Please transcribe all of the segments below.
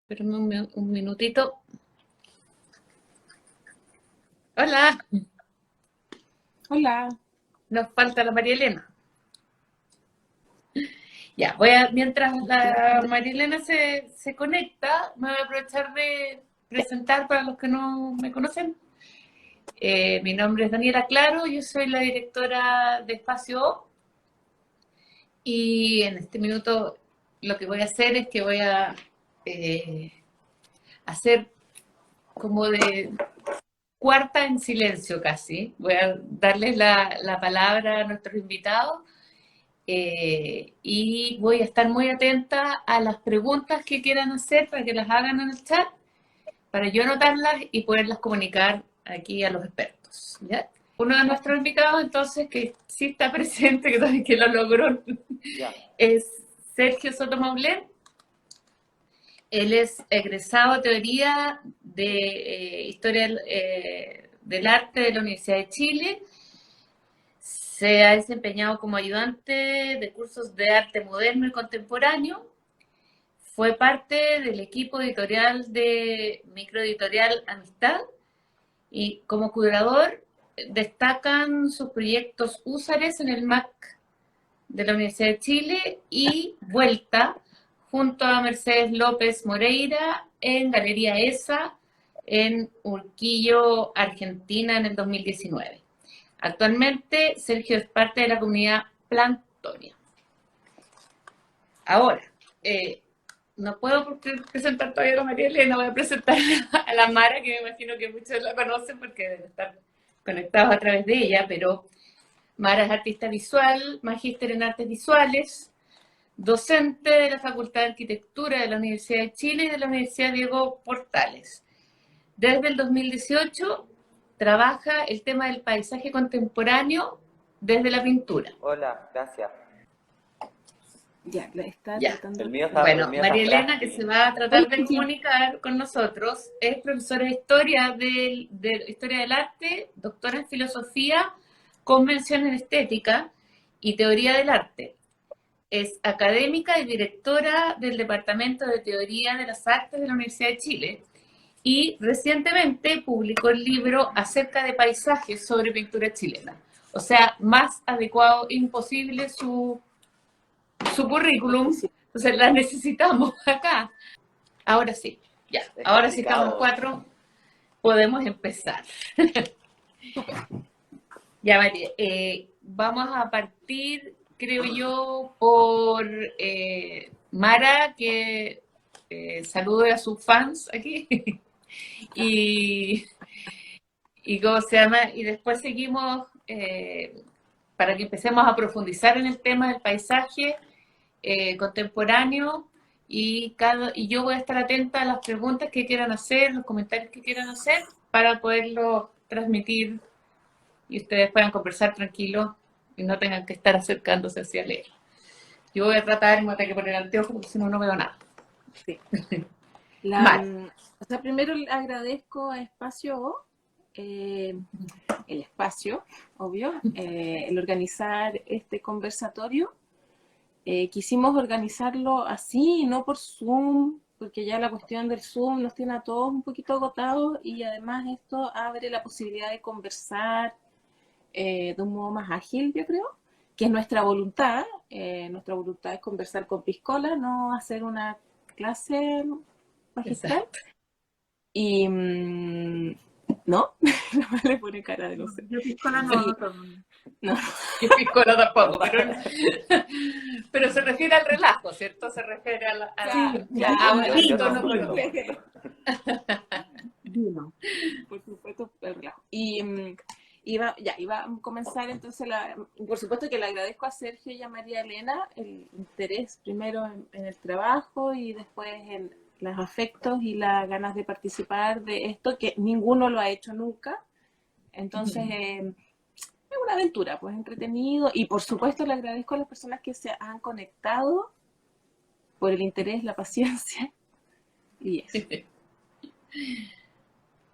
Espérame un minutito. Hola, Hola. nos falta la María Elena. Ya, mientras la María Elena se conecta, me voy a aprovechar de presentar para los que no me conocen. Mi nombre es Daniela Claro, yo soy la directora de Espacio O, y en este minuto lo que voy a hacer es que voy a hacer como de cuarta en silencio casi. Voy a darles la palabra a nuestros invitados. Y voy a estar muy atenta a las preguntas que quieran hacer para que las hagan en el chat, para yo anotarlas y poderlas comunicar aquí a los expertos. ¿Ya? Uno de nuestros invitados, entonces, que sí está presente, que lo logró, Ya. es Sergio Sotomayor. Él es egresado de teoría de historia del arte de la Universidad de Chile. Se ha desempeñado como ayudante de cursos de arte moderno y contemporáneo. Fue parte del equipo editorial de Microeditorial Amistad y como curador destacan sus proyectos Húsares en el MAC de la Universidad de Chile y Vuelta junto a Mercedes López Moreira en Galería ESA en Urquillo, Argentina en el 2019. Actualmente Sergio es parte de la comunidad Planktonia. Ahora, no puedo presentar todavía a María Elena, voy a presentar a la Mara, que me imagino que muchos la conocen porque deben estar conectados a través de ella, pero Mara es artista visual, magíster en artes visuales, docente de la Facultad de Arquitectura de la Universidad de Chile y de la Universidad Diego Portales. Desde el 2018 trabaja el tema del paisaje contemporáneo desde la pintura. Hola, gracias. Ya, la está Ya. tratando. El mío está, el Bueno, mío está María Elena, que frágil. se va a tratar de comunicar con nosotros, es profesora de Historia Historia del Arte, doctora en Filosofía, con mención en Estética y Teoría del Arte. Es académica y directora del Departamento de Teoría de las Artes de la Universidad de Chile y recientemente publicó el libro Acerca de paisajes sobre pintura chilena. O sea, más adecuado imposible su currículum, entonces la necesitamos acá. Ahora sí, ya, Es ahora sí estamos complicado. cuatro, podemos empezar. Ya, María, vamos a partir, creo yo, por Mara, que salude a sus fans aquí. y, y cómo se llama, y después seguimos para que empecemos a profundizar en el tema del paisaje contemporáneo y yo voy a estar atenta a las preguntas que quieran hacer, los comentarios que quieran hacer para poderlo transmitir y ustedes puedan conversar tranquilos y no tengan que estar acercándose hacia leer. Yo voy a tratar, me voy a tener que poner anteojos porque si no, no veo nada. Sí. Mal. O sea, primero le agradezco a Espacio, el espacio, obvio, el organizar este conversatorio. Quisimos organizarlo así, no por Zoom, porque ya la cuestión del Zoom nos tiene a todos un poquito agotados y además esto abre la posibilidad de conversar de un modo más ágil, yo creo, que es nuestra voluntad. Nuestra voluntad es conversar con Piscola, no hacer una clase magistral. Exacto. Y no, no le pone cara de no sé. Yo piscola no, No. yo piscola tampoco, pero se refiere al relajo, ¿cierto? Se refiere Claro, a Yo vino, no no brindo. Vino, por supuesto, el relajo. Y iba a comenzar entonces, por supuesto que le agradezco a Sergio y a María Elena el interés primero en el trabajo y después en los afectos y las ganas de participar de esto, que ninguno lo ha hecho nunca. Entonces, es una aventura, pues entretenido. Y por supuesto le agradezco a las personas que se han conectado por el interés, la paciencia y eso.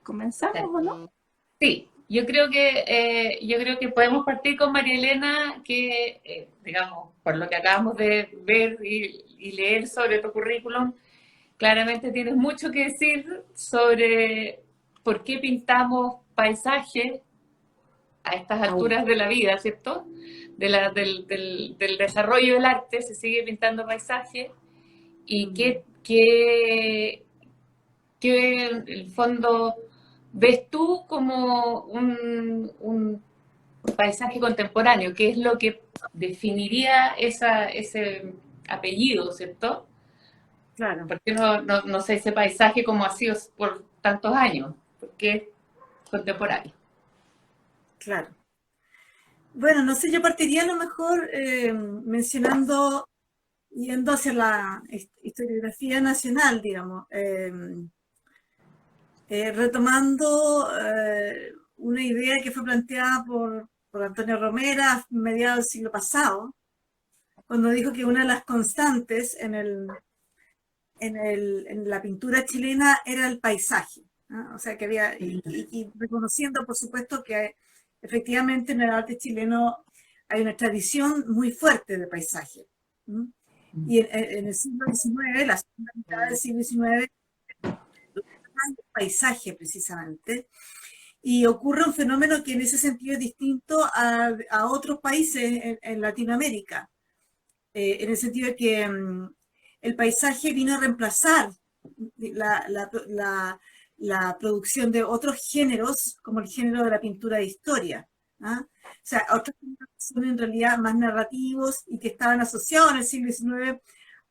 ¿Comenzamos o no? Sí, yo creo que podemos partir con María Elena, que digamos, por lo que acabamos de ver y leer sobre tu currículum, claramente tienes mucho que decir sobre por qué pintamos paisajes a estas Aún. alturas de la vida, ¿cierto? Del desarrollo del arte se sigue pintando paisajes y Mm. qué en el fondo ves tú como un paisaje contemporáneo, qué es lo que definiría ese apellido, ¿cierto? Claro, ¿Por qué no sé ese paisaje como ha sido por tantos años? Porque es contemporáneo. claro. Bueno, no sé, yo partiría a lo mejor mencionando, yendo hacia la historiografía nacional, digamos, retomando una idea que fue planteada por Antonio Romera a mediados del siglo pasado, cuando dijo que una de las constantes en la pintura chilena era el paisaje, ¿no? O sea, que había, y reconociendo, por supuesto, que efectivamente en el arte chileno hay una tradición muy fuerte de paisaje. ¿No? Y en el siglo XIX, la segunda mitad del siglo XIX, el paisaje precisamente, y ocurre un fenómeno que en ese sentido es distinto a otros países en Latinoamérica, en el sentido de que el paisaje vino a reemplazar la, la- la- la producción de otros géneros, como el género de la pintura de historia. ¿Ah? O sea, otros géneros que son en realidad más narrativos y que estaban asociados en el siglo XIX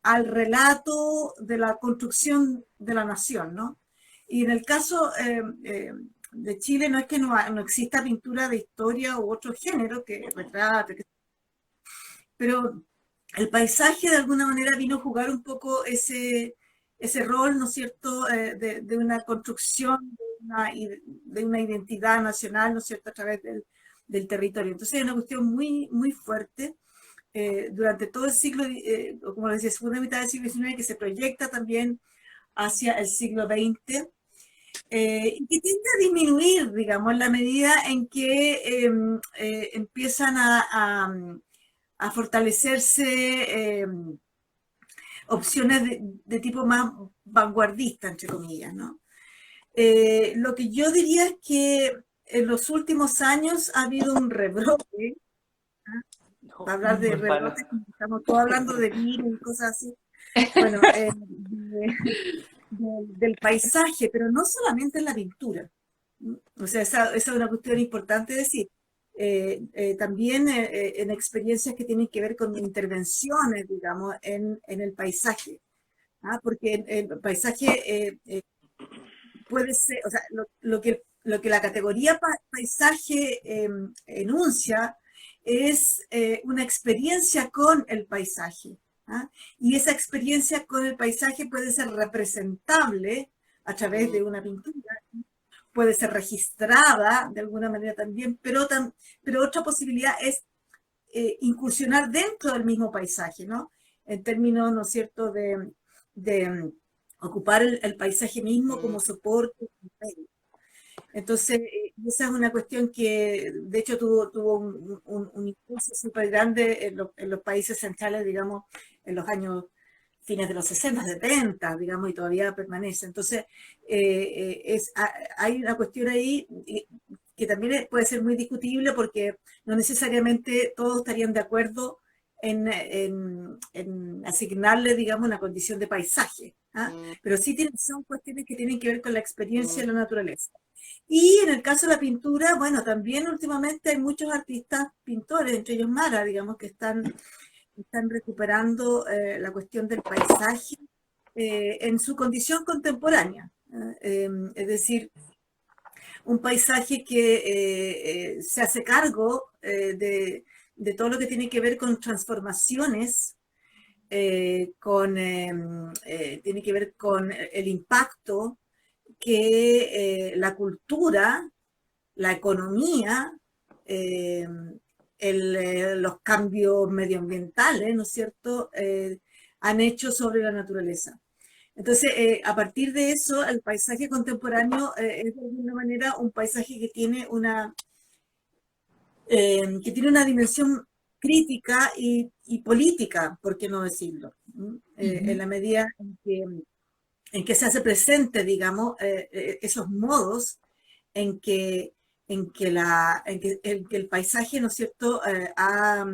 al relato de la construcción de la nación, ¿no? Y en el caso de Chile no es que no exista pintura de historia u otro género que retrate, pero el paisaje de alguna manera vino a jugar un poco ese rol, ¿no es cierto?, de una construcción, de una identidad nacional, ¿no es cierto?, a través del territorio. Entonces es una cuestión muy, muy fuerte durante todo el siglo, como decía, segunda mitad del siglo XIX, que se proyecta también hacia el siglo XX, y que tiende a disminuir, digamos, en la medida en que empiezan a fortalecerse opciones de tipo más vanguardista, entre comillas, ¿no? Lo que yo diría es que en los últimos años ha habido un rebrote, ¿ah? Para hablar de rebrotes, estamos todos hablando de virus y cosas así, bueno, del paisaje, pero no solamente en la pintura. O sea, esa es una cuestión importante decir. También en experiencias que tienen que ver con intervenciones, digamos, en el paisaje. ¿Ah? Porque el paisaje puede ser, o sea, lo que la categoría paisaje enuncia es una experiencia con el paisaje. ¿Ah? Y esa experiencia con el paisaje puede ser representable a través de una pintura, puede ser registrada de alguna manera también, pero otra posibilidad es incursionar dentro del mismo paisaje, ¿no? En términos, ¿no es cierto?, de ocupar el paisaje mismo como soporte. Entonces, esa es una cuestión que de hecho tuvo un impulso súper grande en los países centrales, digamos, en los años fines de los 60, 70, digamos, y todavía permanece. Entonces, hay una cuestión ahí que también puede ser muy discutible porque no necesariamente todos estarían de acuerdo en asignarle, digamos, una condición de paisaje. ¿Ah? Pero sí son cuestiones que tienen que ver con la experiencia de la naturaleza. Y en el caso de la pintura, bueno, también últimamente hay muchos artistas pintores, entre ellos Mara, digamos, que están recuperando la cuestión del paisaje en su condición contemporánea. Es decir, un paisaje que se hace cargo de todo lo que tiene que ver con transformaciones, tiene que ver con el impacto que la cultura, la economía, eh, los cambios medioambientales, ¿no es cierto?, han hecho sobre la naturaleza. Entonces, a partir de eso, el paisaje contemporáneo es de alguna manera un paisaje que tiene una dimensión crítica y política, ¿por qué no decirlo? En la medida en que en que se hace presente, digamos, esos modos en que, en que el paisaje, ¿no es cierto?, ha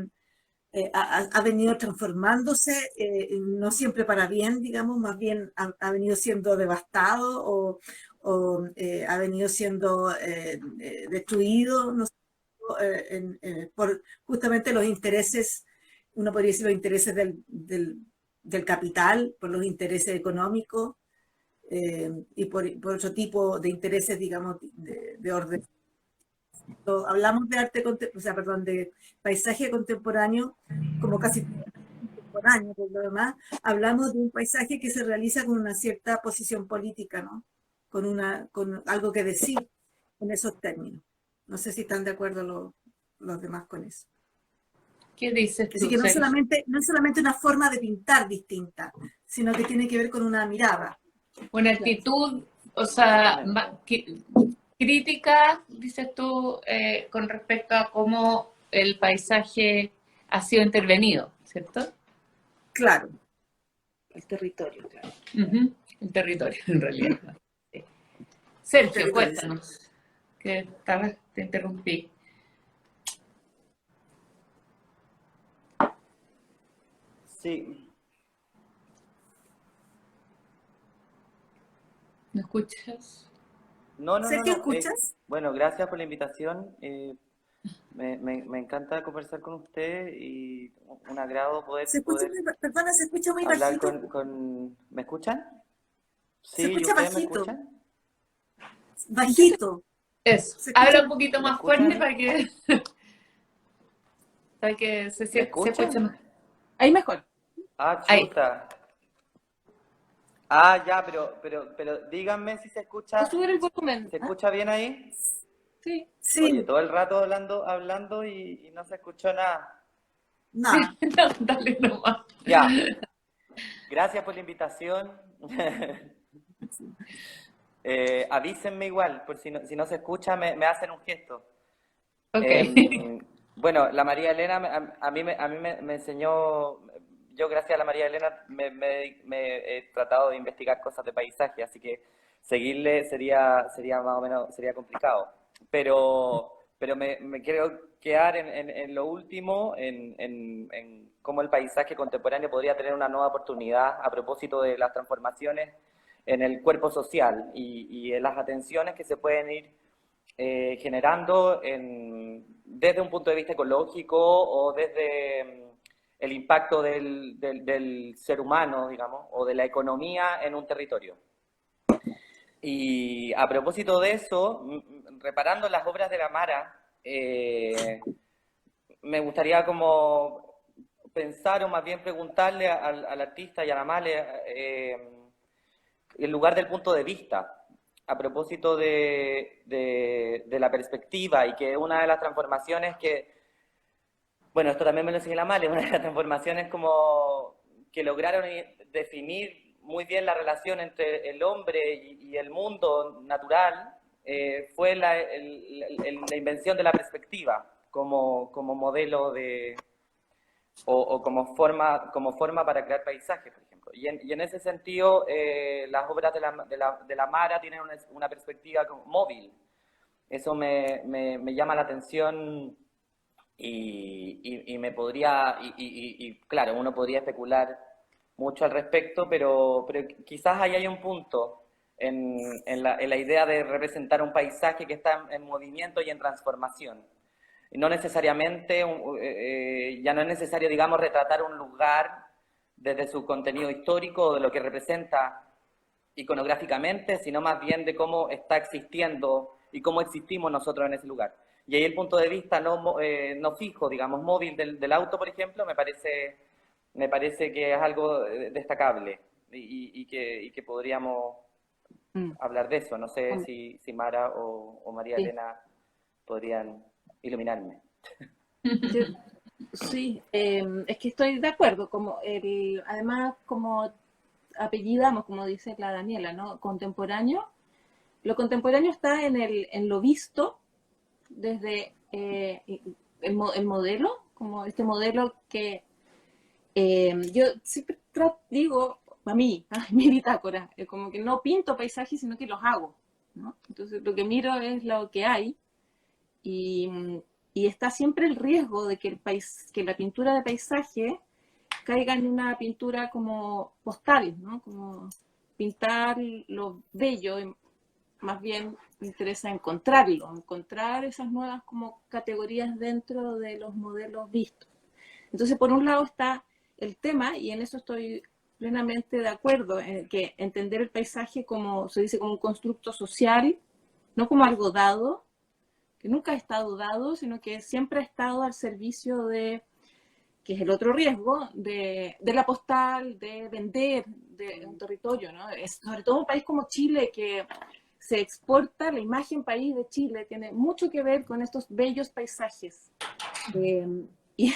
venido transformándose, no siempre para bien, digamos, más bien ha venido siendo devastado o ha venido siendo destruido, ¿no? Por justamente los intereses, uno podría decir los intereses del capital, por los intereses económicos y por otro tipo de intereses, digamos, de orden. Hablamos de o sea, perdón, de paisaje contemporáneo, como casi contemporáneo, por lo demás, hablamos de un paisaje que se realiza con una cierta posición política, ¿no? Con algo que decir en esos términos. No sé si están de acuerdo los demás con eso. ¿Qué dices Así tú, que Sergio? no es solamente una forma de pintar distinta, sino que tiene que ver con una mirada. Una actitud, o sea, Exactamente. crítica, dices tú, con respecto a cómo el paisaje ha sido intervenido, ¿cierto? Claro. El territorio, claro. Ujú. El territorio, en realidad. Sí. Sergio, Territorio. cuéntanos, que tal vez te interrumpí. Sí, ¿Me escuchas? no. Sergio, ¿escuchas? Bueno, gracias por la invitación. Me encanta conversar con usted y un agrado poder Perdona, se escucha muy hablar bajito. ¿Me escuchan? Se Sí, ¿y escucha ustedes me bajito. escuchan? Bajito. Eso. Se escucha Habla un poquito ¿Me más fuerte escuchan? para que ¿Me se escuche más. escuchan? Ahí mejor. Ah, Ahí. chuta. Ah, ya, pero díganme si O subir el volumen. ¿se ¿Ah? escucha bien ahí? Sí. Oye, Sí, todo el rato hablando y no se escuchó nada. nada. No, dale nomás. Ya, gracias por la invitación. Avísenme igual, por si no se escucha, me hacen un gesto. Ok. Bueno, la María Elena a mí me enseñó, yo gracias a la María Elena me he tratado de investigar cosas de paisaje, así que seguirle sería más o menos, sería complicado. Pero me quiero quedar en lo último, en cómo el paisaje contemporáneo podría tener una nueva oportunidad a propósito de las transformaciones en el cuerpo social y en las atenciones que se pueden ir generando desde un punto de vista ecológico o desde el impacto del ser humano, digamos, o de la economía en un territorio. Y a propósito de eso, reparando las obras de la Mara, me gustaría como pensar o más bien preguntarle al artista y a la Male el lugar del punto de vista a propósito de la perspectiva y que una de las transformaciones bueno, esto también me lo enseñó la Male, una de las transformaciones como que lograron definir muy bien la relación entre el hombre y el mundo natural, fue la invención de la perspectiva como modelo o como forma para crear paisajes, por ejemplo. Y en ese sentido, las obras de la Mara tienen una perspectiva móvil. Eso me llama la atención y me podría, claro, uno podría especular mucho al respecto, pero quizás ahí hay un punto en la idea de representar un paisaje que está en movimiento y en transformación. No necesariamente, ya no es necesario, digamos, retratar un lugar desde su contenido histórico o de lo que representa iconográficamente, sino más bien de cómo está existiendo y cómo existimos nosotros en ese lugar. Y ahí el punto de vista no fijo, digamos, móvil del auto, por ejemplo, me parece que es algo destacable y que podríamos hablar de eso. No sé si Mara o María Sí. Elena podrían iluminarme. Sí, es que estoy de acuerdo, además como apellidamos, como dice la Daniela, ¿no? Contemporáneo. Lo contemporáneo está en lo visto desde el modelo, como este modelo que yo siempre digo, para mí, mi bitácora, como que no pinto paisajes, sino que los hago, ¿no? Entonces lo que miro es lo que hay y, y está siempre el riesgo de que, que la pintura de paisaje caiga en una pintura como postal, ¿no? Como pintar lo bello, y más bien me interesa encontrarlo, encontrar esas nuevas como categorías dentro de los modelos vistos. Entonces, por un lado está el tema, y en eso estoy plenamente de acuerdo, en que entender el paisaje como, se dice, como un constructo social, no como algo dado, que nunca ha estado dado, sino que siempre ha estado al servicio de, que es el otro riesgo, de la postal, de vender de un territorio, ¿no? Es, sobre todo un país como Chile, que se exporta, la imagen país de Chile tiene mucho que ver con estos bellos paisajes. Y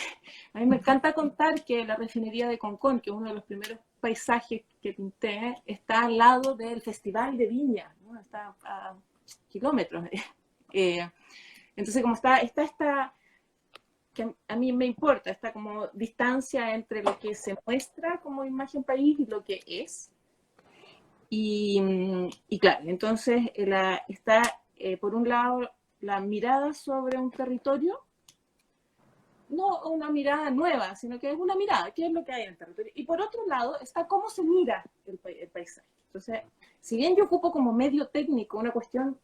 a mí me encanta contar que la refinería de Concón, que es uno de los primeros paisajes que pinté, está al lado del Festival de Viña, ¿no? Está a kilómetros. Entonces, como está esta, que a mí me importa, esta como distancia entre lo que se muestra como imagen país y lo que es. Y claro, entonces está, por un lado, la mirada sobre un territorio, no una mirada nueva, sino que es una mirada, ¿qué es lo que hay en el territorio? Y por otro lado está cómo se mira el paisaje. Entonces, si bien yo ocupo como medio técnico una cuestión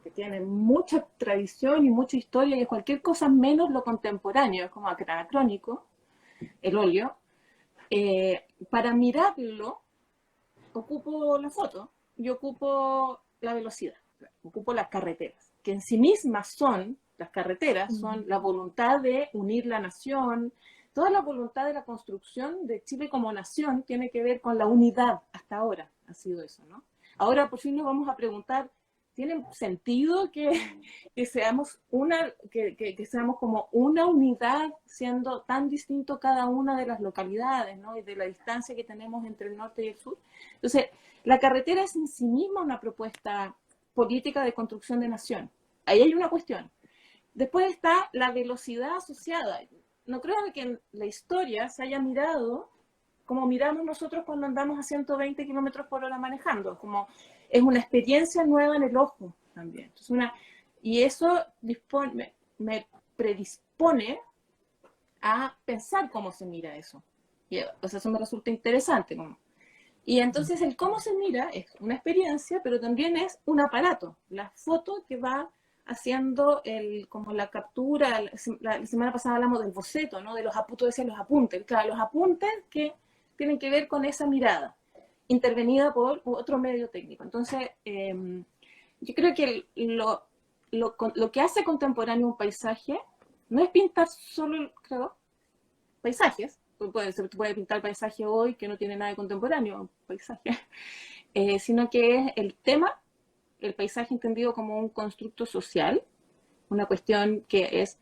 que tiene mucha tradición y mucha historia, y es cualquier cosa menos lo contemporáneo, es como anacrónico, el óleo, para mirarlo ocupo la foto y ocupo la velocidad, ocupo las carreteras, que en sí mismas son, las carreteras son la voluntad de unir la nación, toda la voluntad de la construcción de Chile como nación tiene que ver con la unidad, hasta ahora ha sido eso, ¿no? Ahora por fin nos vamos a preguntar, ¿tiene sentido que seamos que seamos como una unidad, siendo tan distinto cada una de las localidades, ¿no? Y de la distancia que tenemos entre el norte y el sur? Entonces, la carretera es en sí misma una propuesta política de construcción de nación. Ahí hay una cuestión. Después está la velocidad asociada. No creo que en la historia se haya mirado como miramos nosotros cuando andamos a 120 kilómetros por hora manejando, como es una experiencia nueva en el ojo también. Entonces y eso me predispone a pensar cómo se mira eso. Y, o sea, eso me resulta interesante. Y entonces el cómo se mira es una experiencia, pero también es un aparato. La foto que va haciendo como la captura, la semana pasada hablamos del boceto, ¿no? De los apuntes, los apuntes. Claro, los apuntes que tienen que ver con esa mirada, intervenida por otro medio técnico. Entonces, yo creo que lo que hace contemporáneo un paisaje no es pintar solo, creo, paisajes. Se puede pintar paisaje hoy que no tiene nada de contemporáneo, paisaje, sino que es el tema, el paisaje entendido como un constructo social, una cuestión que es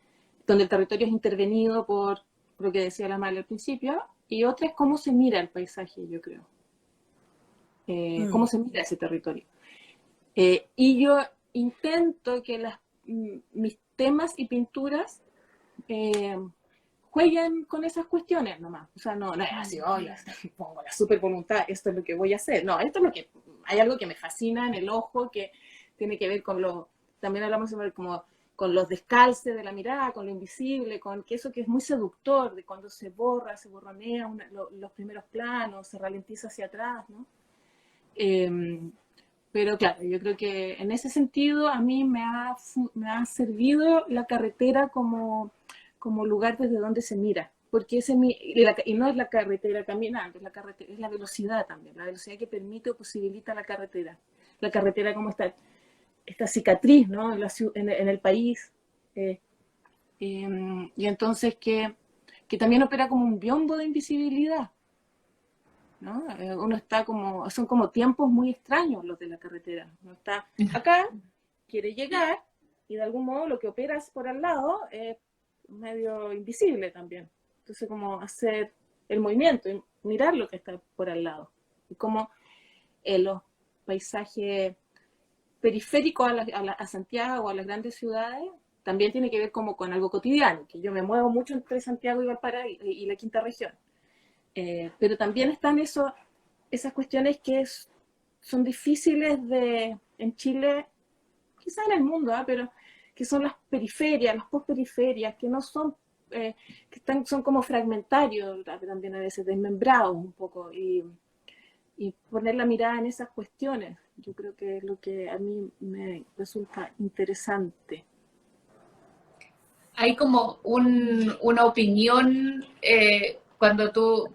donde el territorio es intervenido por lo que decía la Male al principio, y otra es cómo se mira el paisaje, yo creo. Cómo se mira ese territorio. Y yo intento que mis temas y pinturas jueguen con esas cuestiones nomás. O sea, no es así, pongo la super voluntad, esto es lo que voy a hacer. No, esto es lo que, hay algo que me fascina en el ojo, que tiene que ver con también hablamos sobre como con los descalces de la mirada, con lo invisible, con que eso que es muy seductor, de cuando se borronea los primeros planos, se ralentiza hacia atrás, ¿no? Pero claro, yo creo que en ese sentido a mí me ha servido la carretera como lugar desde donde se mira, porque y no es la carretera caminando, es la velocidad también, la velocidad que permite o posibilita la carretera como esta cicatriz, ¿no? en el país, y entonces que también opera como un biombo de invisibilidad, ¿no? Uno está son como tiempos muy extraños los de la carretera. Uno está acá, quiere llegar, y de algún modo lo que operas por al lado es medio invisible también. Entonces, como hacer el movimiento y mirar lo que está por al lado. Y como los paisajes periféricos a Santiago, a las grandes ciudades, también tiene que ver como con algo cotidiano, que yo me muevo mucho entre Santiago y Valparaíso y la quinta región. Pero también están esas cuestiones que son difíciles en Chile, quizás en el mundo, pero que son las periferias, las postperiferias, que no son, son como fragmentarios también a veces, desmembrados un poco, y poner la mirada en esas cuestiones, yo creo que es lo que a mí me resulta interesante. Hay como una opinión cuando tú,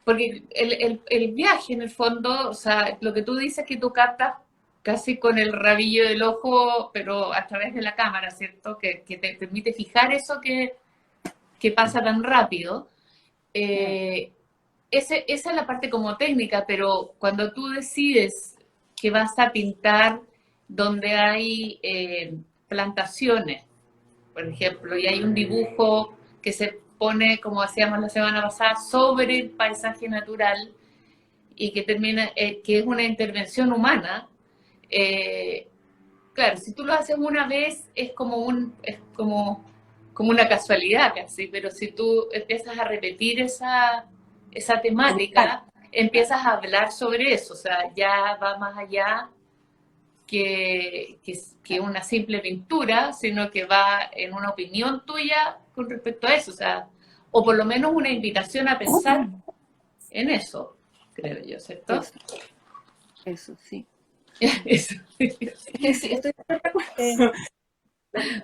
porque el viaje en el fondo, o sea, lo que tú dices que tú captas casi con el rabillo del ojo, pero a través de la cámara, ¿cierto? Que te permite fijar eso que pasa tan rápido. Esa es la parte como técnica, pero cuando tú decides que vas a pintar donde hay plantaciones, por ejemplo, y hay un dibujo que se pone, como hacíamos la semana pasada, sobre el paisaje natural y que termina, que es una intervención humana, eh, claro, si tú lo haces una vez es como una casualidad casi, pero si tú empiezas a repetir esa temática, empiezas a hablar sobre eso, o sea, ya va más allá que una simple pintura, sino que va en una opinión tuya con respecto a eso, o sea, o por lo menos una invitación a pensar en eso, creo yo, ¿cierto? Eso sí. Eso. Sí, estoy de acuerdo.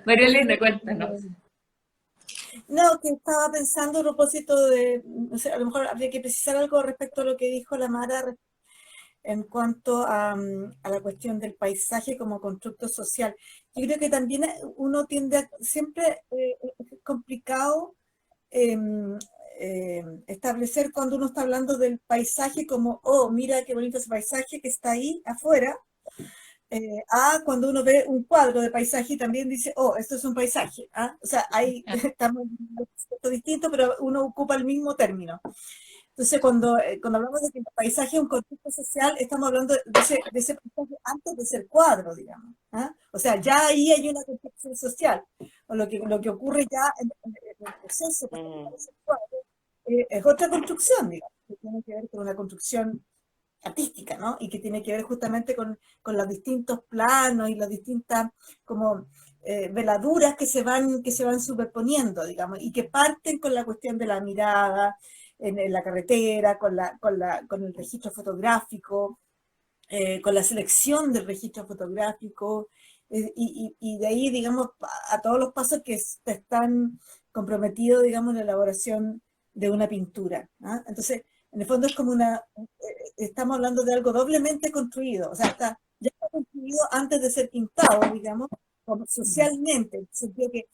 María Elena, cuéntanos. No, que estaba pensando a propósito de, no sé, a lo mejor habría que precisar algo respecto a lo que dijo la Mara en cuanto a la cuestión del paisaje como constructo social. Yo creo que también uno tiende a, siempre es complicado establecer cuando uno está hablando del paisaje como, oh, mira qué bonito ese paisaje que está ahí afuera, cuando uno ve un cuadro de paisaje y también dice, oh, esto es un paisaje. ¿Ah? O sea, ahí estamos en un concepto distinto, pero uno ocupa el mismo término. Entonces, cuando hablamos de que el paisaje es un contexto social, estamos hablando de ese paisaje antes de ser cuadro, digamos. ¿Ah? O sea, ya ahí hay una construcción social. O lo que ocurre ya en el proceso de ser cuadro es otra construcción, digamos, que tiene que ver con una construcción artística, ¿no? Y que tiene que ver justamente con los distintos planos y las distintas como veladuras que se van superponiendo, digamos, y que parten con la cuestión de la mirada en la carretera, con el registro fotográfico, con la selección del registro fotográfico, y de ahí, digamos, a todos los pasos que están comprometidos, digamos, en la elaboración de una pintura. ¿Ah? Entonces, en el fondo es como estamos hablando de algo doblemente construido, o sea, ya está construido antes de ser pintado, digamos, como socialmente, en el sentido que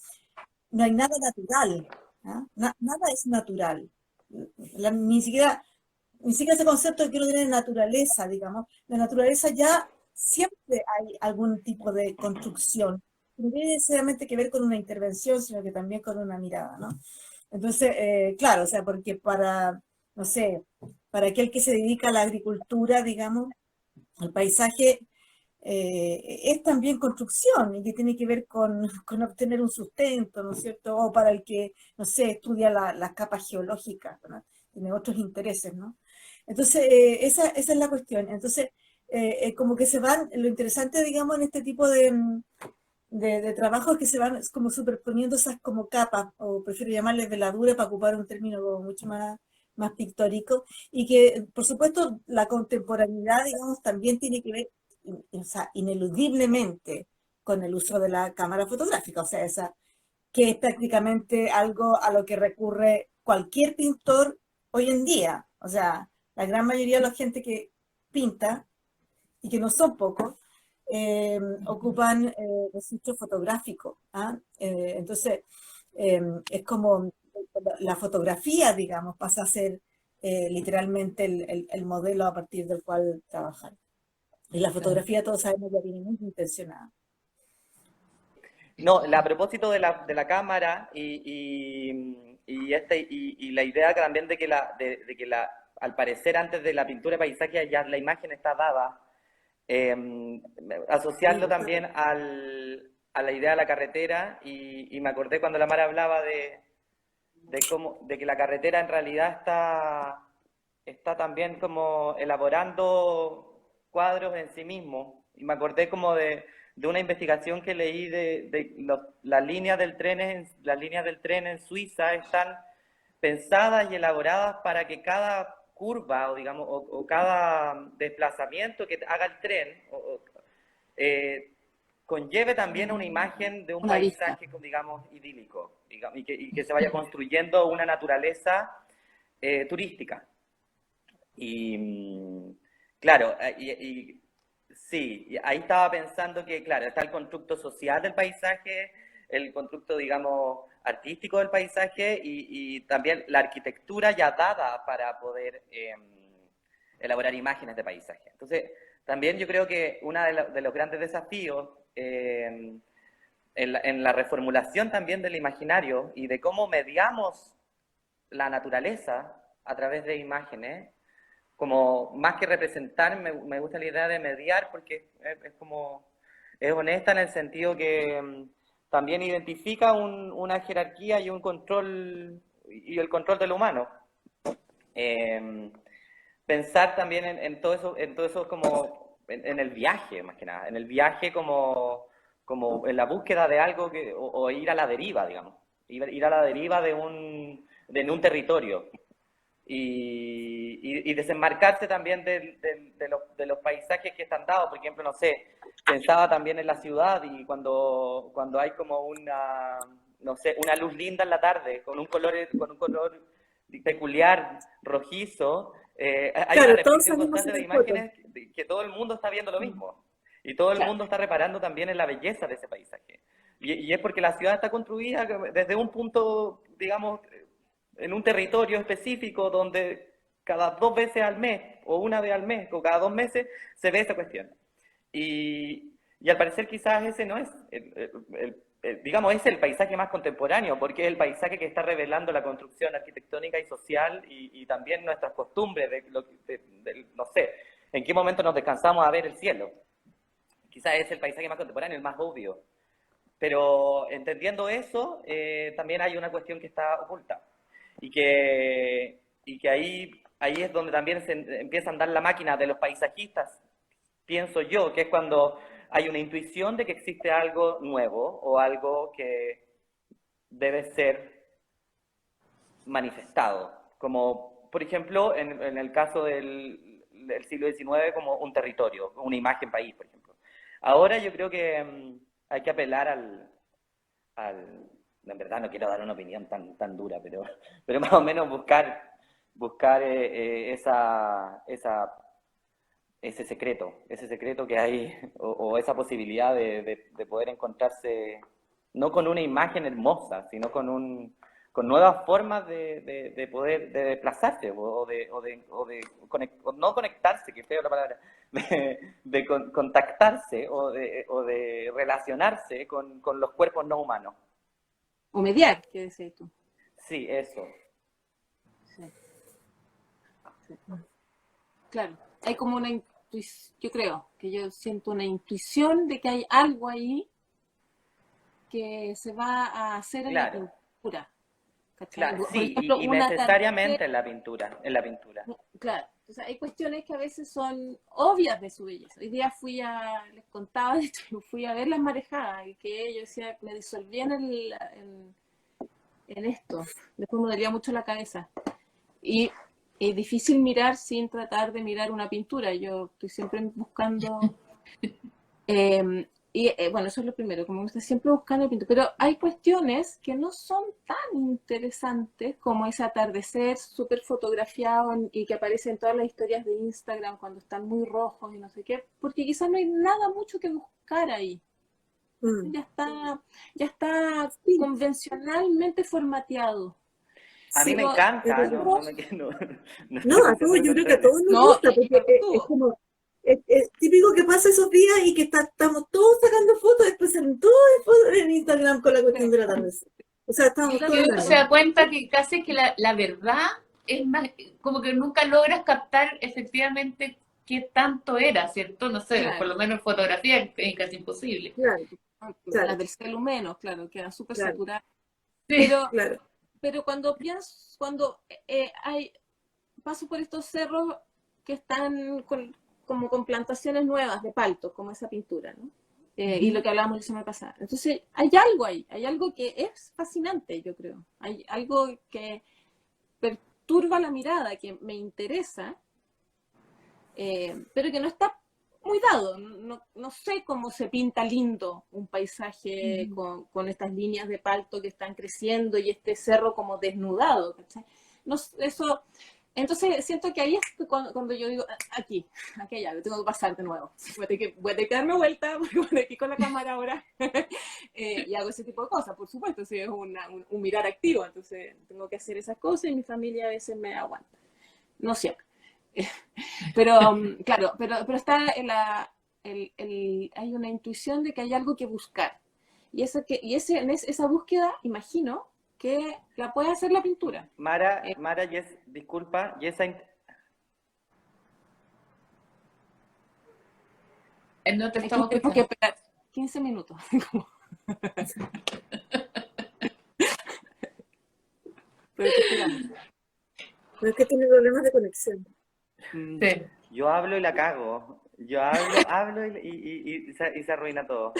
no hay nada natural, ¿ah? Nada es natural, ni siquiera ese concepto que uno tiene de naturaleza, digamos. La naturaleza ya siempre hay algún tipo de construcción. No tiene necesariamente que ver con una intervención, sino que también con una mirada, ¿no? Entonces, claro, o sea, porque no sé, para aquel que se dedica a la agricultura, digamos, el paisaje es también construcción y que tiene que ver con obtener un sustento, ¿no es cierto? O para el que, no sé, estudia las capas geológicas, ¿no? Tiene otros intereses, ¿no? Entonces, esa es la cuestión. Entonces, como que lo interesante, digamos, en este tipo de trabajos que se van como superponiendo esas como capas, o prefiero llamarles veladura para ocupar un término como mucho más pictórico, y que, por supuesto, la contemporaneidad, digamos, también tiene que ver, o sea, ineludiblemente con el uso de la cámara fotográfica, o sea, que es prácticamente algo a lo que recurre cualquier pintor hoy en día. O sea, la gran mayoría de la gente que pinta, y que no son pocos, ocupan registro fotográfico. ¿Ah? Entonces, es como la fotografía, digamos, pasa a ser literalmente el modelo a partir del cual trabajar. Y la fotografía, todos sabemos, ya viene muy intencionada. No, a propósito de la cámara y la idea también de que al parecer antes de la pintura de paisaje ya la imagen está dada, asociarlo también a la idea de la carretera y me acordé cuando la Mara hablaba de que la carretera en realidad está también como elaborando cuadros en sí mismo. Y me acordé como de una investigación que leí las líneas del tren en Suiza están pensadas y elaboradas para que cada curva o digamos o cada desplazamiento que haga el tren eh, conlleve también una imagen de un Una vista. paisaje, digamos, idílico, digamos, y que se vaya construyendo una naturaleza turística. Y claro, sí, y ahí estaba pensando que, claro, está el constructo social del paisaje, el constructo, digamos, artístico del paisaje y también la arquitectura ya dada para poder elaborar imágenes de paisaje. Entonces, también yo creo que uno de los grandes desafíos en la reformulación también del imaginario y de cómo mediamos la naturaleza a través de imágenes, como más que representar, me gusta la idea de mediar porque es como, es honesta en el sentido que también identifica una jerarquía y un control, y el control del humano. Pensar también en todo eso como en el viaje, más que nada, en el viaje como en la búsqueda de algo o ir a la deriva, digamos, ir a la deriva de un territorio y desenmarcarse también de los paisajes que están dados. Por ejemplo, no sé, pensaba también en la ciudad y cuando hay como no sé, una luz linda en la tarde, con un color peculiar, rojizo, hay una Claro, todos repetición salimos constante en de el foto. imágenes que todo el mundo está viendo lo mismo. Y todo el Claro. mundo está reparando también en la belleza de ese paisaje. Y es porque la ciudad está construida desde un punto, digamos, en un territorio específico donde cada 2 veces al mes, o una vez al mes, o cada 2 meses, se ve esa cuestión. Y al parecer quizás ese no es, digamos, es el paisaje más contemporáneo, porque es el paisaje que está revelando la construcción arquitectónica y social y también nuestras costumbres, no sé, en qué momento nos descansamos a ver el cielo. Quizás es el paisaje más contemporáneo, el más obvio. Pero entendiendo eso, también hay una cuestión que está oculta y que ahí es donde también se empieza a andar la máquina de los paisajistas, pienso yo, que es cuando hay una intuición de que existe algo nuevo o algo que debe ser manifestado, como por ejemplo en el caso del siglo XIX como un territorio, una imagen país, por ejemplo. Ahora yo creo que hay que apelar en verdad no quiero dar una opinión tan dura, pero más o menos buscar ese secreto que hay, o esa posibilidad de poder encontrarse, no con una imagen hermosa, sino con nuevas formas de poder de desplazarse, o no conectarse, que feo la palabra, contactarse o de relacionarse con los cuerpos no humanos. O mediar, ¿qué decís tú? Sí, eso. Sí. Sí. Claro, hay como una intuición, yo creo, que yo siento una intuición de que hay algo ahí que se va a hacer en la Claro, pintura. ¿Cachai? claro, Por sí, ejemplo, y un atardecer, necesariamente en la pintura. claro. Entonces, hay cuestiones que a veces son obvias de su belleza. Hoy día les contaba de esto, fui a ver las marejadas y que yo decía, me disolví en esto. Después me dolía mucho la cabeza. Y es difícil mirar sin tratar de mirar una pintura. Yo estoy siempre buscando... bueno, eso es lo primero, como me gusta siempre buscando pintura. Pero hay cuestiones que no son tan interesantes como ese atardecer súper fotografiado y que aparece en todas las historias de Instagram cuando están muy rojos y no sé qué, porque quizás no hay nada mucho que buscar ahí. Ya está Sí. convencionalmente formateado. A mí me Sí, encanta, Los no, rojos, no no, estoy a todos, diciendo lo yo creo que a contrario. todos nos no, gusta, porque es tú. como, es típico que pasa esos días y que estamos todos sacando fotos, después salen todos en Instagram con la cuestión del atardecer. O sea, estamos Claro, todos Que en uno la se da misma. cuenta que casi que la verdad es más, como que nunca logras captar efectivamente qué tanto era, ¿cierto? No sé, por lo claro, menos en fotografía es casi imposible. Claro, las claro, del celu menos, claro, quedan súper claro, saturadas. Sí, Pero, claro. pero cuando piensas, cuando hay, paso por estos cerros que están como con plantaciones nuevas de palto, como esa pintura, ¿no? Y lo que hablábamos la semana pasada. Entonces, hay algo ahí, hay algo que es fascinante, yo creo. Hay algo que perturba la mirada, que me interesa, pero que no está muy dado. No sé cómo se pinta lindo un paisaje con estas líneas de palto que están creciendo y este cerro como desnudado, ¿cachai? No, eso... Entonces siento que ahí es cuando yo digo, aquí ya, tengo que pasar de nuevo. Voy a tener que darme vuelta, porque voy aquí con la cámara ahora y hago ese tipo de cosas, por supuesto, si es un mirar activo, entonces tengo que hacer esas cosas y mi familia a veces me aguanta. No siempre. Pero claro, pero está hay una intuición de que hay algo que buscar. Y esa búsqueda, imagino, que la puede hacer la pintura. Mara, disculpa, No te estamos Tengo que escuchando. esperar 15 minutos. Pero te esperamos. No es que tiene problemas de conexión. Sí. yo hablo y la cago. Yo hablo y se arruina todo.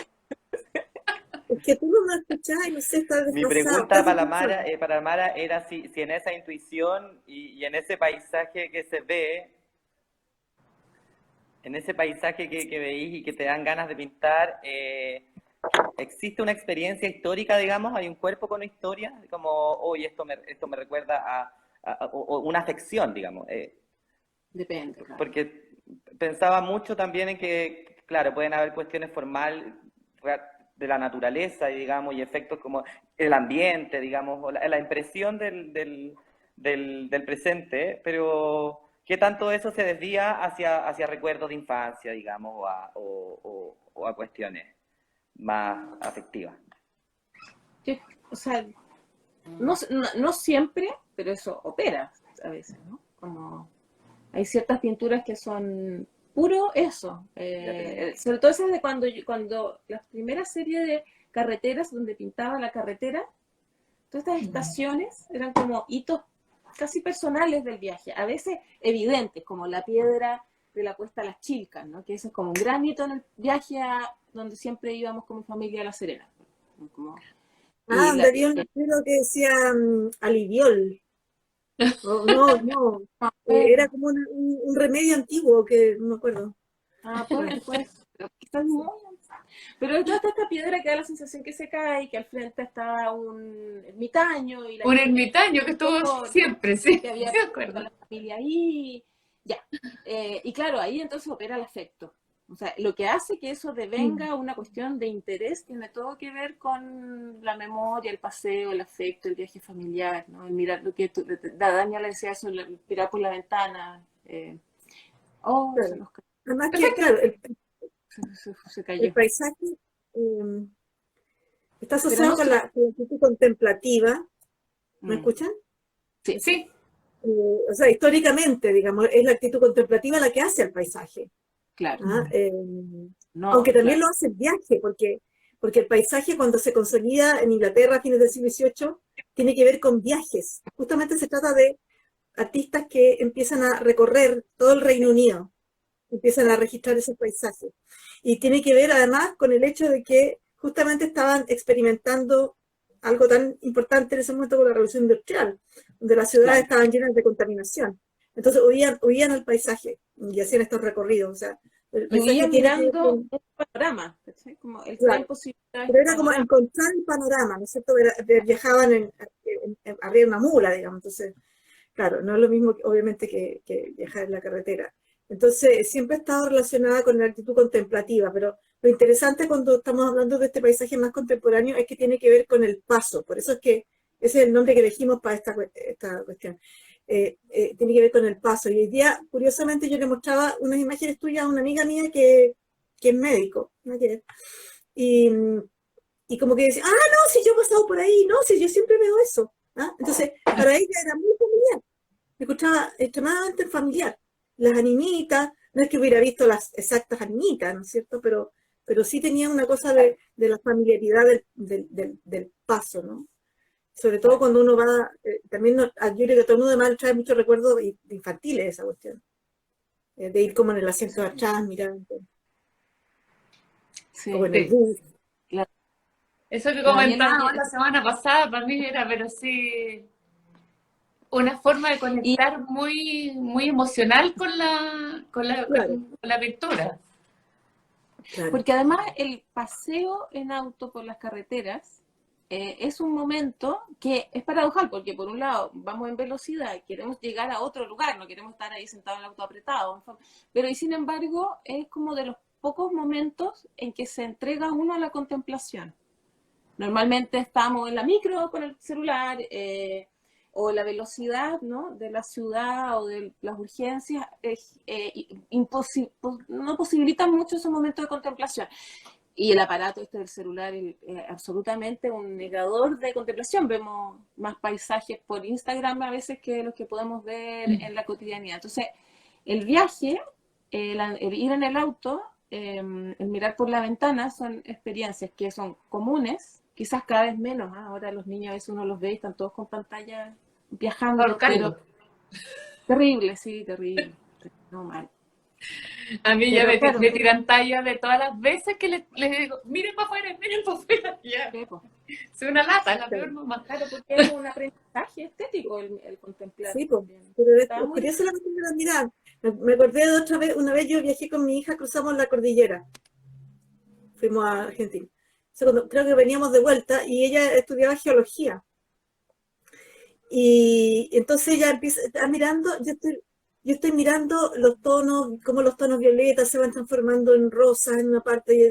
Es que tú no me escuchás y no sé, estás Mi desfasado. pregunta Estás para Mara era si en esa intuición y en ese paisaje que se ve, en ese paisaje que veís y que te dan ganas de pintar, ¿existe una experiencia histórica, digamos? ¿Hay un cuerpo con historia? Como, oye, esto me recuerda o una afección, digamos. Depende, claro. Porque pensaba mucho también en que, claro, pueden haber cuestiones formales de la naturaleza, digamos, y efectos como el ambiente, digamos, o la impresión del presente, pero ¿qué tanto eso se desvía hacia recuerdos de infancia, digamos, o a cuestiones más afectivas? O sea, no siempre, pero eso opera a veces, ¿no? Como hay ciertas pinturas que son puro eso. Sobre todo esas de cuando la primera serie de carreteras donde pintaba la carretera, todas estas estaciones eran como hitos casi personales del viaje, a veces evidentes, como la piedra de la Cuesta a las Chilcas, ¿no? Que eso es como un gran hito en el viaje donde siempre íbamos con mi familia a La Serena. Como, donde había un libro que decía aliviol. No, era como un remedio antiguo que no me acuerdo. Pues, pero muy... Pero toda esta piedra que da la sensación que se cae, que al frente estaba un ermitaño. Un ermitaño que estuvo siempre, sí, que había de acuerdo. la familia ahí, ya. Y claro, ahí entonces opera el afecto. O sea, lo que hace que eso devenga una cuestión de interés tiene todo que ver con la memoria, el paseo, el afecto, el viaje familiar, ¿no? El mirar lo que Dania le decía eso, mirar por la ventana. Claro. Se nos cayó. Además que, claro, Se cayó. el paisaje está asociado con la actitud contemplativa. ¿Me escuchan? Sí. Sí. O sea, históricamente, digamos, es la actitud contemplativa la que hace al paisaje. Claro. Aunque también lo hace el viaje, porque el paisaje cuando se consolida en Inglaterra a fines del siglo XVIII tiene que ver con viajes. Justamente se trata de artistas que empiezan a recorrer todo el Reino Unido, empiezan a registrar esos paisajes. Y tiene que ver además con el hecho de que justamente estaban experimentando algo tan importante en ese momento con la Revolución Industrial, donde las ciudades estaban llenas de contaminación. Entonces huían al paisaje y hacían estos recorridos. O sea, el paisaje mirando un panorama, ¿sí? Como el pero era como encontrar el panorama, ¿no es cierto? Viajaban arriba de una mula, digamos. Entonces, claro, no es lo mismo obviamente que viajar en la carretera. Entonces, siempre ha estado relacionada con la actitud contemplativa, pero lo interesante cuando estamos hablando de este paisaje más contemporáneo es que tiene que ver con el paso. Por eso es que ese es el nombre que elegimos para esta cuestión. Tiene que ver con el paso. Y hoy día, curiosamente, yo le mostraba unas imágenes tuyas a una amiga mía que es médico, ¿no? Y como que decía, no, si yo he pasado por ahí, no, si yo siempre veo eso. ¿Ah? Entonces, para ella era muy familiar. Me escuchaba extremadamente familiar. Las animitas, no es que hubiera visto las exactas animitas, ¿no es cierto? Pero sí tenía una cosa de la familiaridad del paso, ¿no? Sobre todo cuando uno va, también yo creo que todo el mundo además trae muchos recuerdos infantiles esa cuestión, de ir como en el asiento de atrás, mirando, Sí, o en el Sí. bus. claro. Eso que La Daniela comentábamos la semana pasada para mí era, pero sí, una forma de y, conectar muy, muy emocional Claro, con la pintura. claro. porque además el paseo en auto por las carreteras es un momento que es paradojal, porque por un lado vamos en velocidad, queremos llegar a otro lugar, no queremos estar ahí sentados en el auto apretado, pero y sin embargo es como de los pocos momentos en que se entrega uno a la contemplación. Normalmente estamos en la micro con el celular, o la velocidad, ¿no?, de la ciudad o de las urgencias no posibilitan mucho ese momento de contemplación. Y el aparato este del celular es absolutamente un negador de contemplación. Vemos más paisajes por Instagram a veces que los que podemos ver en la cotidianidad. Entonces, el viaje, el ir en el auto, el mirar por la ventana son experiencias que son comunes, quizás cada vez menos, ¿eh? Ahora los niños a veces uno los ve y están todos con pantalla viajando, pero Ahorcarlo. terrible, sí, terrible, no mal. A mí ya Pero claro, me tiran talla de todas las veces que les digo, miren para afuera, miren para afuera. Ya, sí, pues, soy una lata, la peor Claro. mamá. claro, porque es un aprendizaje estético el contemplar Sí, pues, también. pero es Está muy curioso la cuestión de la mirada. Me acordé de otra vez, una vez yo viajé con mi hija, cruzamos la cordillera, fuimos a Argentina. Creo que veníamos de vuelta y ella estudiaba geología. Y entonces ella empieza, está mirando, yo estoy mirando los tonos, cómo los tonos violetas se van transformando en rosas en una parte,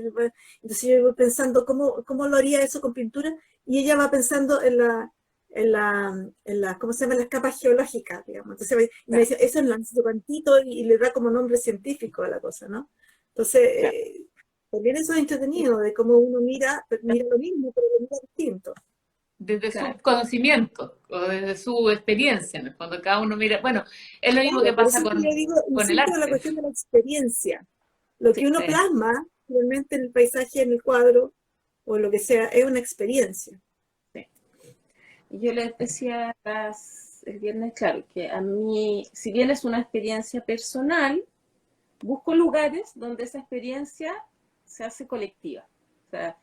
entonces yo voy pensando cómo lo haría eso con pintura, y ella va pensando ¿cómo se llama? Las capas geológicas, digamos. Entonces me dice, eso es el cuantito, y le da como nombre científico a la cosa, ¿no? Entonces, claro. también eso es entretenido, de cómo uno mira lo mismo, pero lo mira distinto. Desde su Claro. conocimiento o desde su experiencia, en el fondo cada uno mira, bueno, es lo mismo que Claro, por pasa eso es que yo digo, con el insisto en la arte. cuestión de la experiencia. Lo que Sí. uno plasma, realmente en el paisaje, en el cuadro, o lo que sea, es una experiencia. Sí. Yo les decía el viernes, claro, que a mí, si bien es una experiencia personal, busco lugares donde esa experiencia se hace colectiva. O sea,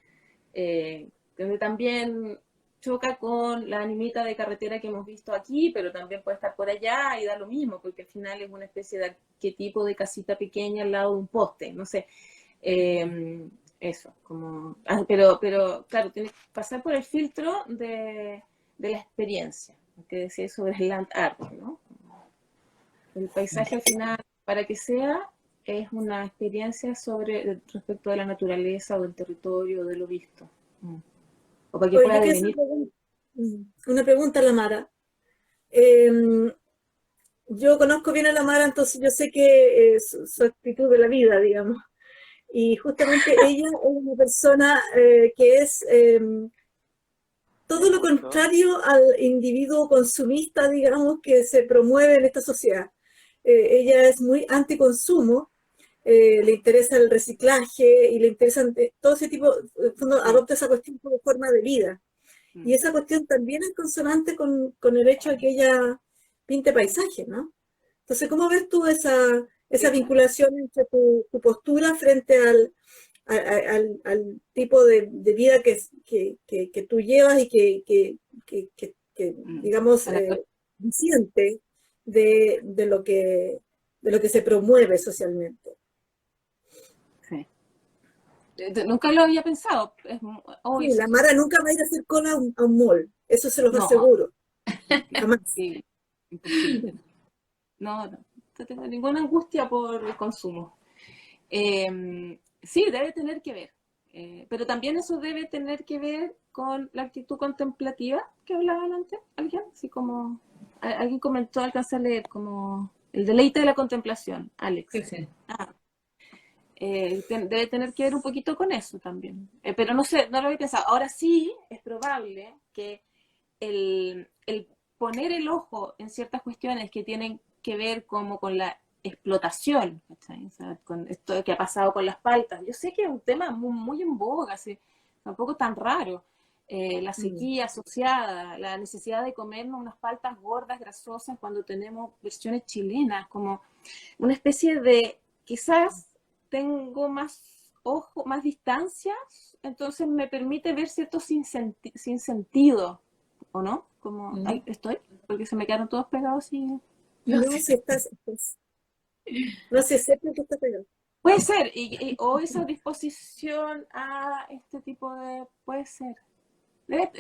donde también choca con la animita de carretera que hemos visto aquí, pero también puede estar por allá y da lo mismo, porque al final es una especie de arquetipo de casita pequeña al lado de un poste, no sé. Eso, como, pero claro, tiene que pasar por el filtro de la experiencia, que decía sobre el land art, ¿no? El paisaje al final, para que sea, es una experiencia respecto de la naturaleza o del territorio o de lo visto. O para que Oye, pueda yo quiero hacer devenir. una pregunta a la Mara. Eh, yo conozco bien a la Mara, entonces yo sé que su actitud de la vida, digamos. Y justamente ella es una persona que es todo lo contrario al individuo consumista, digamos, que se promueve en esta sociedad. Ella es muy anticonsumo, le interesa el reciclaje y le interesa todo ese tipo, adopta esa cuestión como forma de vida. Y esa cuestión también es consonante con el hecho de que ella pinte paisajes, ¿no? Entonces, ¿cómo ves tú esa vinculación entre tu postura frente al tipo de vida que tú llevas y digamos, disiente de lo que se promueve socialmente? Sí. Nunca lo había pensado. Sí, Hoy la Mara nunca va a ir a hacer cola a un mall, eso se los no, aseguro, jamás. imposible, imposible. No, no tengo ninguna angustia por el consumo. Sí, debe tener que ver. Pero también eso debe tener que ver con la actitud contemplativa que hablaban antes, alguien, así como alguien comentó, alcancé a leer, como el deleite de la contemplación, Alex. Sí, sí. Debe tener que ver un poquito con eso también. Pero no sé, no lo había pensado. Ahora sí, es probable que el poner el ojo en ciertas cuestiones que tienen que ver como con la explotación, ¿cachai? O sea, con esto que ha pasado con las paltas. Yo sé que es un tema muy, muy en boga, así, tampoco tan raro. la sequía asociada, la necesidad de comernos unas paltas gordas, grasosas, cuando tenemos versiones chilenas, como una especie de, quizás tengo más ojo, más distancia, entonces me permite ver ciertos sin sentido, ¿o no? Como, ahí estoy, porque se me quedaron todos pegados y... No, si no se acepta que está pegado. Puede ser, o esa disposición a este tipo de... Puede ser.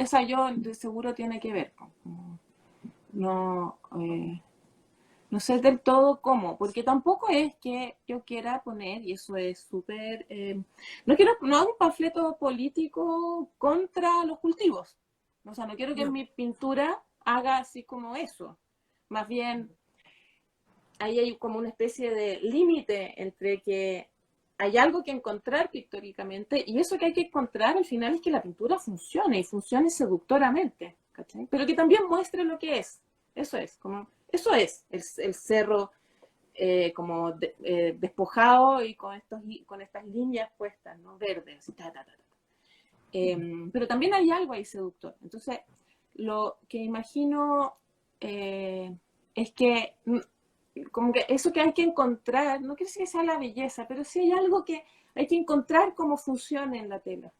O sea, yo de seguro tiene que ver. No, no sé del todo cómo, porque tampoco es que yo quiera poner, y eso es súper... no hago un panfleto político contra los cultivos. O sea, no quiero que mi pintura haga así como eso. Más bien, ahí hay como una especie de límite entre que hay algo que encontrar pictóricamente, y eso que hay que encontrar al final es que la pintura funcione, y funcione seductoramente, ¿cachai? Pero que también muestre lo que es. Eso es el cerro como despojado y con estas líneas puestas, ¿no? Verdes, pero también hay algo ahí seductor. Entonces, lo que imagino es que como que eso que hay que encontrar, no quiero decir que sea la belleza, pero sí hay algo que hay que encontrar cómo funciona en la tela,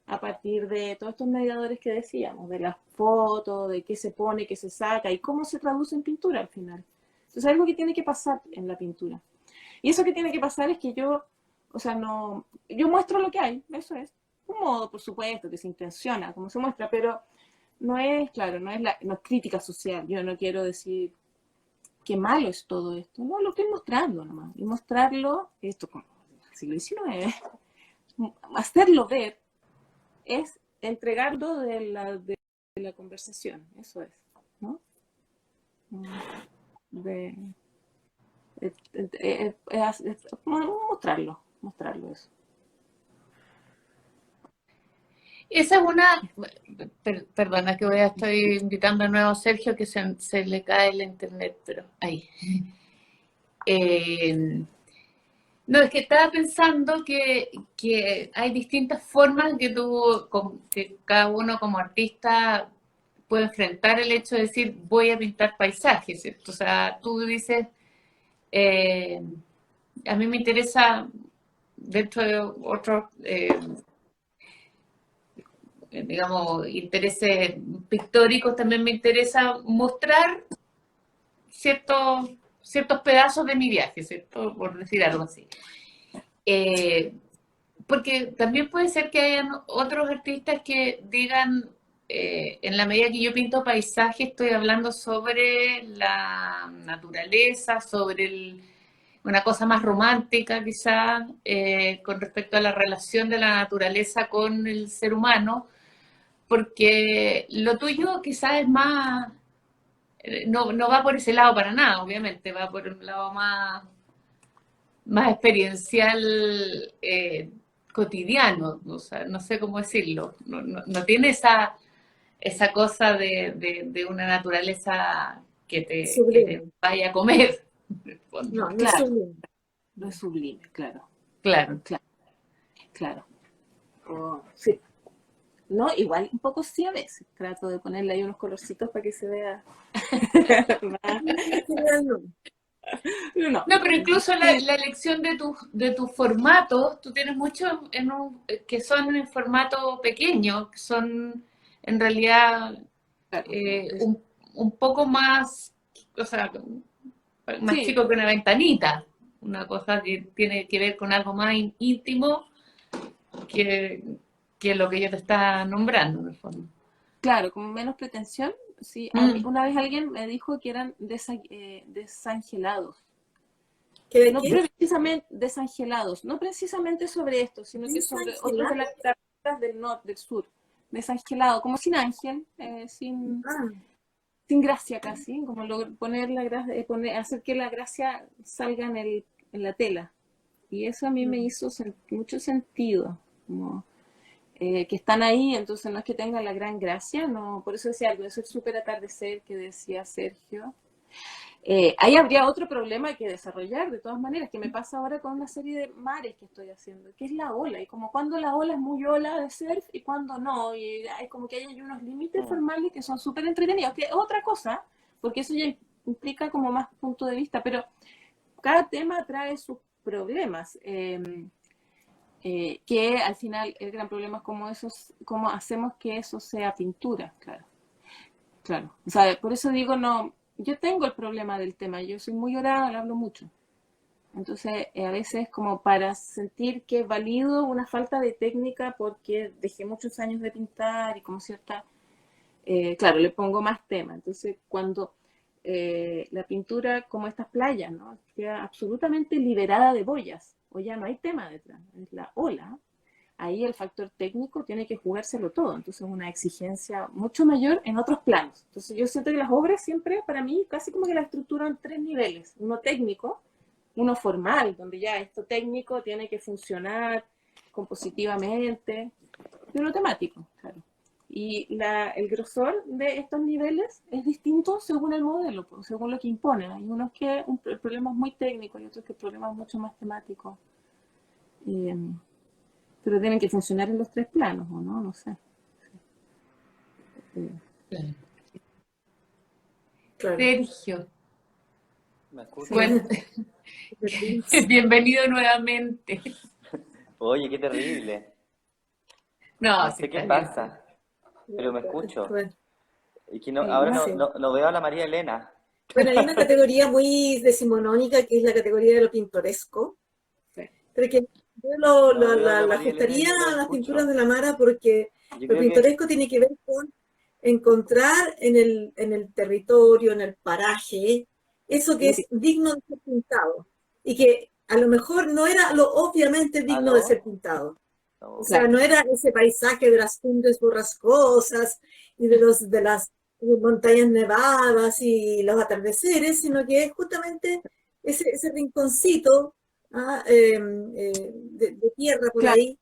a partir de todos estos mediadores que decíamos, de las fotos, de qué se pone, qué se saca y cómo se traduce en pintura al final. Entonces, algo que tiene que pasar en la pintura. Y eso que tiene que pasar es que yo, o sea, no, yo muestro lo que hay, eso es. Un modo, por supuesto, que se intenciona, como se muestra, pero no es, claro, no es crítica social. Yo no quiero decir qué malo es todo esto, no, lo estoy mostrando nomás. Y mostrarlo, esto como el siglo XIX, hacerlo ver, es entregarlo de la conversación, eso es, ¿no? Mostrarlo eso. Esa es una, perdona que estoy invitando de nuevo a Sergio, que se le cae la internet, pero ahí. No, es que estaba pensando que hay distintas formas que cada uno como artista puede enfrentar el hecho de decir, voy a pintar paisajes, ¿cierto? O sea, tú dices, a mí me interesa, dentro de otros, digamos, intereses pictóricos, también me interesa mostrar ciertos pedazos de mi viaje, ¿cierto? Por decir algo así. Porque también puede ser que hayan otros artistas que digan, en la medida que yo pinto paisaje, estoy hablando sobre la naturaleza, sobre una cosa más romántica quizás, con respecto a la relación de la naturaleza con el ser humano, porque lo tuyo quizás es más, no va por ese lado para nada, obviamente, va por un lado más experiencial, cotidiano, o sea, no sé cómo decirlo, no tiene esa cosa de una naturaleza que te vaya a comer. No, no claro, es sublime. No es sublime, claro. Claro. Sí. No, igual un poco sí a veces. Trato de ponerle ahí unos colorcitos para que se vea. No, pero incluso la elección de tus formatos, tú tienes muchos que son en formato pequeño, que son en realidad un poco más, o sea, más chico que una ventanita, una cosa que tiene que ver con algo más íntimo que lo que yo te está nombrando, en el fondo. Claro, con menos pretensión. Sí, una vez alguien me dijo que eran desangelados. No precisamente desangelados, no precisamente sobre esto, sino que sobre otras de las cartas del norte, del sur. Desangelado, como sin ángel, sin gracia casi, como hacer que la gracia salga en la tela. Y eso a mí me hizo mucho sentido, como que están ahí, entonces no es que tengan la gran gracia, no, por eso decía algo, eso es súper atardecer que decía Sergio. Ahí habría otro problema que desarrollar, de todas maneras, que me pasa ahora con una serie de mares que estoy haciendo, que es la ola, y como cuando la ola es muy ola de surf y cuando no, y hay como que hay unos límites formales que son súper entretenidos, que es otra cosa, porque eso ya implica como más punto de vista, pero cada tema trae sus problemas, que al final el gran problema es cómo hacemos que eso sea pintura, claro. Claro, o sea, por eso digo, no, yo tengo el problema del tema, yo soy muy oral, hablo mucho. Entonces, a veces como para sentir que valido una falta de técnica porque dejé muchos años de pintar y como cierta, claro, le pongo más tema. Entonces, cuando la pintura, como estas playas, ¿no? Queda absolutamente liberada de boyas, o ya no hay tema detrás, es la ola, ahí el factor técnico tiene que jugárselo todo, entonces una exigencia mucho mayor en otros planos. Entonces yo siento que las obras siempre, para mí, casi como que la estructuran en 3 niveles, uno técnico, uno formal, donde ya esto técnico tiene que funcionar compositivamente, y uno temático, claro. Y el grosor de estos niveles es distinto según el modelo, según lo que impone. Hay unos que el problema es muy técnico y otros que el problema es mucho más temático. Pero tienen que funcionar en los 3 planos, ¿o no? No sé. Claro. Sergio, ¿Me escuchas? bueno, bienvenido nuevamente. Oye, qué terrible. No, No sí, sé qué está bien. pasa, pero me escucho. Bueno, Y que ahora no. no veo a la María Elena. Bueno, hay una categoría muy decimonónica que es la categoría de lo pintoresco, Sí. pero que yo No veo a la la María Elena y ajustaría no lo a las pinturas escucho. de la Mara porque Yo lo creo que pintoresco tiene que ver con encontrar en el territorio, en el paraje, eso que es digno de ser pintado y que a lo mejor no era lo obviamente digno de ser ¿Aló? pintado. No. O sea, no era ese paisaje de las cumbres borrascosas y de las montañas nevadas y los atardeceres, sino que es justamente ese rinconcito de tierra por Claro, ahí,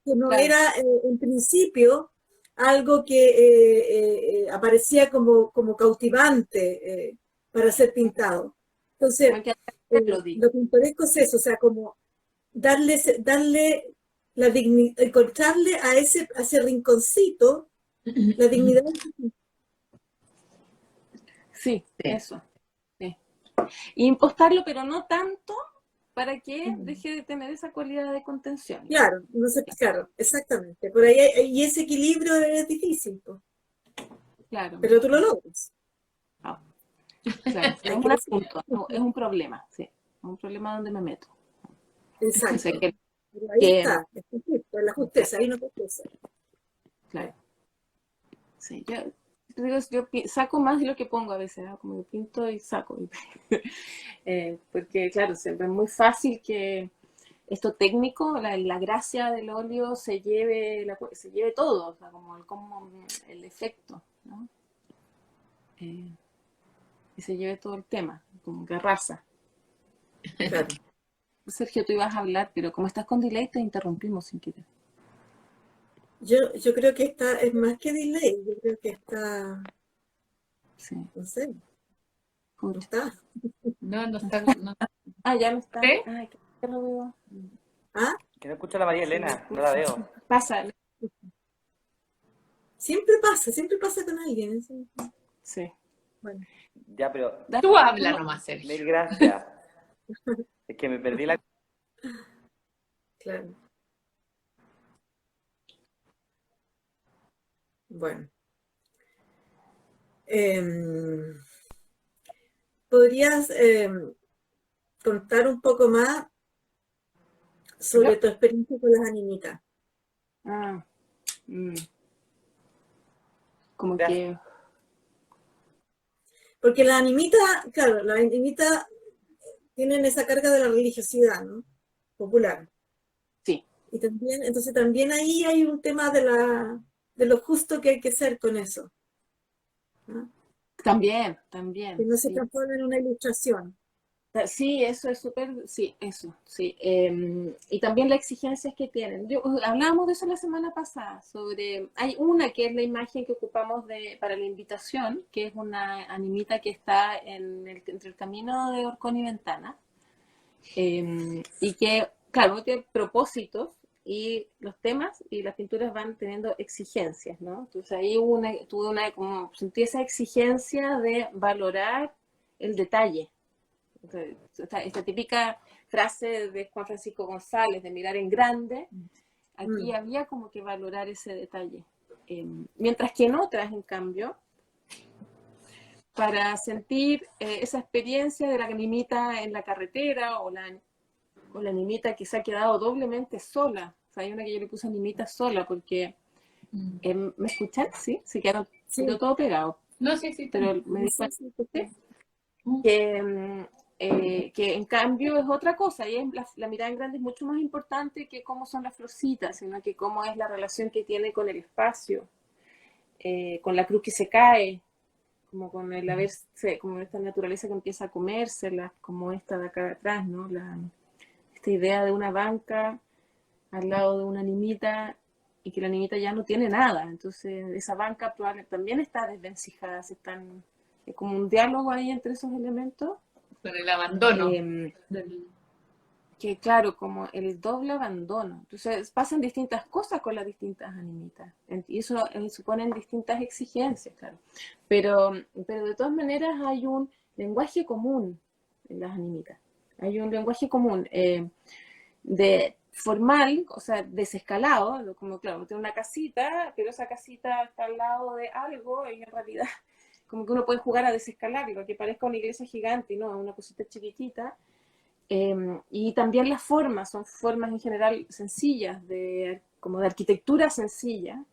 que no claro. era en principio algo que aparecía como cautivante para ser pintado. Como Entonces, hay que hacerlo, digo. lo pintoresco es eso, o sea, como darle la dignidad, encontrarle a ese rinconcito la dignidad. Sí, Sí. eso. Sí. Y impostarlo, pero no tanto para que deje de tener esa cualidad de contención. Claro, no sé, claro, exactamente. Por ahí y ese equilibrio es difícil, pues, Claro. pero tú lo logras. Ah, claro. No Hay es que un decir. asunto, no, es un problema, sí. Es un problema donde me meto. O sea, Exacto. Pero ahí está, es justo, la justeza, ahí no justeza. claro. Sí, yo saco más de lo que pongo a veces, ¿no? Como que pinto y saco. Porque, claro, siempre es muy fácil que esto técnico, la gracia del óleo se lleve todo, o sea, como el efecto, ¿no? Y se lleve todo el tema, como que arrasa. Claro. Sergio, tú ibas a hablar, pero como estás con delay, te interrumpimos sin querer. Yo creo que es más que delay, yo creo que está, Sí, no sé, no pucha. está. No, no está. No. Ah, ya no está. ¿Sí? Ay, que lo veo. ¿Ah? que no escucho a la María Sí, Elena, no la veo. pasa, Siempre pasa con alguien. sí. Bueno, Ya, pero Tú habla No, nomás, Sergio. mil gracias. Es que me perdí la... claro. Bueno. ¿Podrías contar un poco más sobre tu experiencia con las animitas? ah, mm, como Gracias. que, Porque las animitas, claro, las animitas tienen esa carga de la religiosidad, ¿no? Popular. sí, Y también, entonces también ahí hay un tema de lo justo que hay que ser con eso, ¿no? también, Que no se sí, transforme en una ilustración. Sí, eso es súper, sí, eso, sí. Y también las exigencias que tienen. Hablábamos de eso la semana pasada, sobre, hay una que es la imagen que ocupamos para la invitación, que es una animita que está entre el camino de Orcón y Ventana, y que, claro, tiene propósitos y los temas y las pinturas van teniendo exigencias, ¿no? Entonces ahí como sentí esa exigencia de valorar el detalle. Esta típica frase de Juan Francisco González de mirar en grande, aquí había como que valorar ese detalle. Mientras que en otras, en cambio, para sentir esa experiencia de la animita en la carretera o la animita que se ha quedado doblemente sola. O sea, hay una que yo le puse animita sola porque, ¿me escuchan? Sí, se quedó todo pegado. No, sí, sí. Pero me di cuenta que en cambio es otra cosa, y la mirada en grande es mucho más importante que cómo son las florcitas, sino que cómo es la relación que tiene con el espacio, con la cruz que se cae, como con el haberse, como esta naturaleza que empieza a comérsela, como esta de acá atrás, ¿no? Esta idea de una banca al lado de una nimita y que la nimita ya no tiene nada, entonces esa banca probablemente también está desvencijada, es como un diálogo ahí entre esos elementos. Con el abandono. Que claro, como el doble abandono. Entonces pasan distintas cosas con las distintas animitas. Y eso suponen distintas exigencias, claro. Pero de todas maneras hay un lenguaje común en las animitas. Hay un lenguaje común de formal, o sea, desescalado, como claro, tiene una casita, pero esa casita está al lado de algo y en realidad como que uno puede jugar a desescalarlo, que parezca una iglesia gigante, no, una cosita chiquitita. Y también las formas, son formas en general sencillas, como de arquitectura sencilla,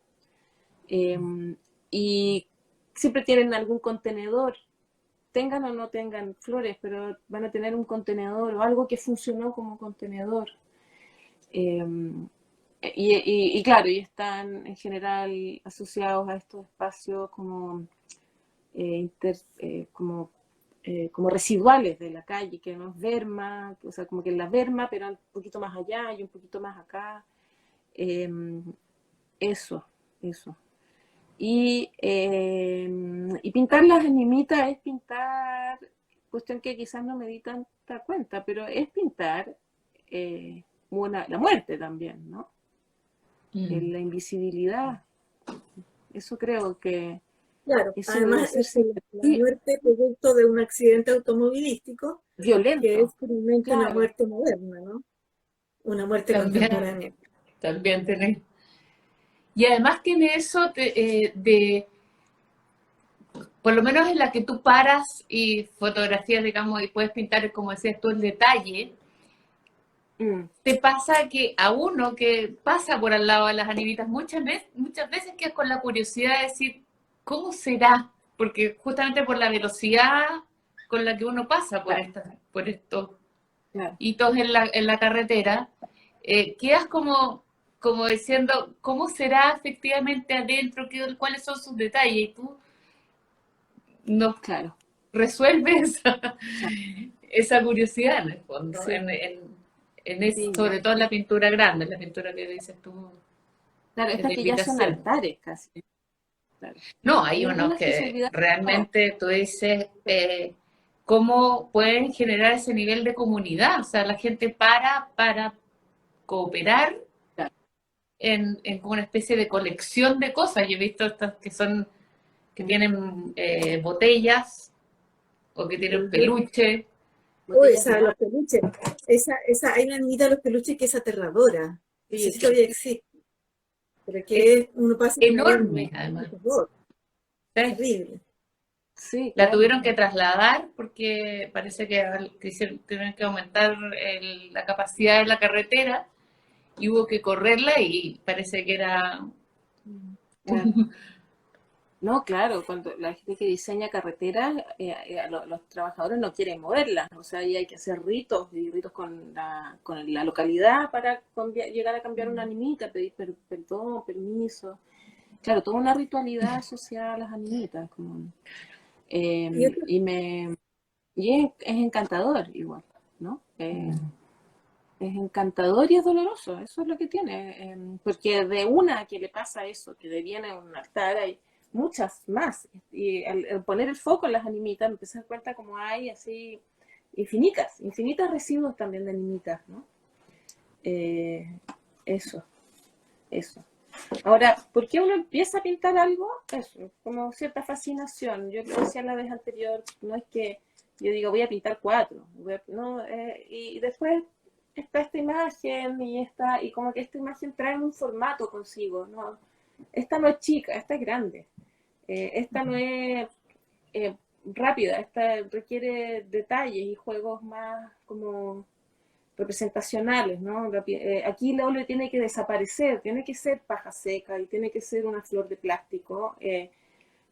y siempre tienen algún contenedor, tengan o no tengan flores, pero van a tener un contenedor o algo que funcionó como contenedor. Y claro, y están en general asociados a estos espacios como como residuales de la calle, que no es verma, o sea, como que la verma, pero un poquito más allá y un poquito más acá. Eso, eso. Y pintar las animitas es pintar, cuestión que quizás no me di tanta cuenta, pero es pintar la muerte también, ¿no? La invisibilidad. Eso creo que Claro, eso además debe es ser la muerte producto de un accidente automovilístico, que violento. es finalmente una Claro. muerte moderna, ¿no? Una muerte También, contemporánea. también tenés. Y además tiene eso por lo menos en la que tú paras y fotografías, digamos, y puedes pintar, como decías tú, el detalle, te pasa que a uno que pasa por al lado de las animitas muchas veces que es con la curiosidad de decir, ¿cómo será? Porque justamente por la velocidad con la que uno pasa por estos hitos en la carretera, quedas como diciendo, ¿cómo será efectivamente adentro? ¿Cuáles son sus detalles? Y tú no resuelves esa curiosidad en el fondo, Sí. Sí, sobre todo en la pintura grande, en la pintura que dices tú. claro, estas que ya son altares casi. Claro. No, hay unos que realmente tú dices cómo pueden generar ese nivel de comunidad, o sea, la gente para cooperar en como una especie de colección de cosas. Yo he visto estas que tienen botellas o que tienen peluche. Los peluches. Hay una niñita de los peluches que es aterradora. No sé si todavía existe. Pero que uno pasa enorme, además. Terrible. Sí, la tuvieron que trasladar porque parece que tuvieron que aumentar la capacidad de la carretera y hubo que correrla y parece que era... Claro. No, claro, cuando la gente que diseña carreteras, los trabajadores no quieren moverlas, o sea, ahí hay que hacer ritos, y ritos con la localidad para llegar a cambiar una animita, pedir perdón, permiso. Claro, toda una ritualidad asociada a las animitas. Y es encantador igual, ¿no? Es encantador y es doloroso, eso es lo que tiene. Porque de una que le pasa eso, que deviene un altar, hay muchas más. Y al poner el foco en las animitas, me empecé a dar cuenta como hay así infinitas residuos también de animitas, ¿no? Eso. Ahora, ¿por qué uno empieza a pintar algo? Eso, como cierta fascinación. Yo lo decía la vez anterior, no es que yo digo voy a pintar 4, no, y después está esta imagen y como que esta imagen trae un formato consigo, ¿no? Esta no es chica, esta es grande. Esta no es rápida, esta requiere detalles y juegos más como representacionales, ¿no? Aquí el óleo tiene que desaparecer, tiene que ser paja seca y tiene que ser una flor de plástico,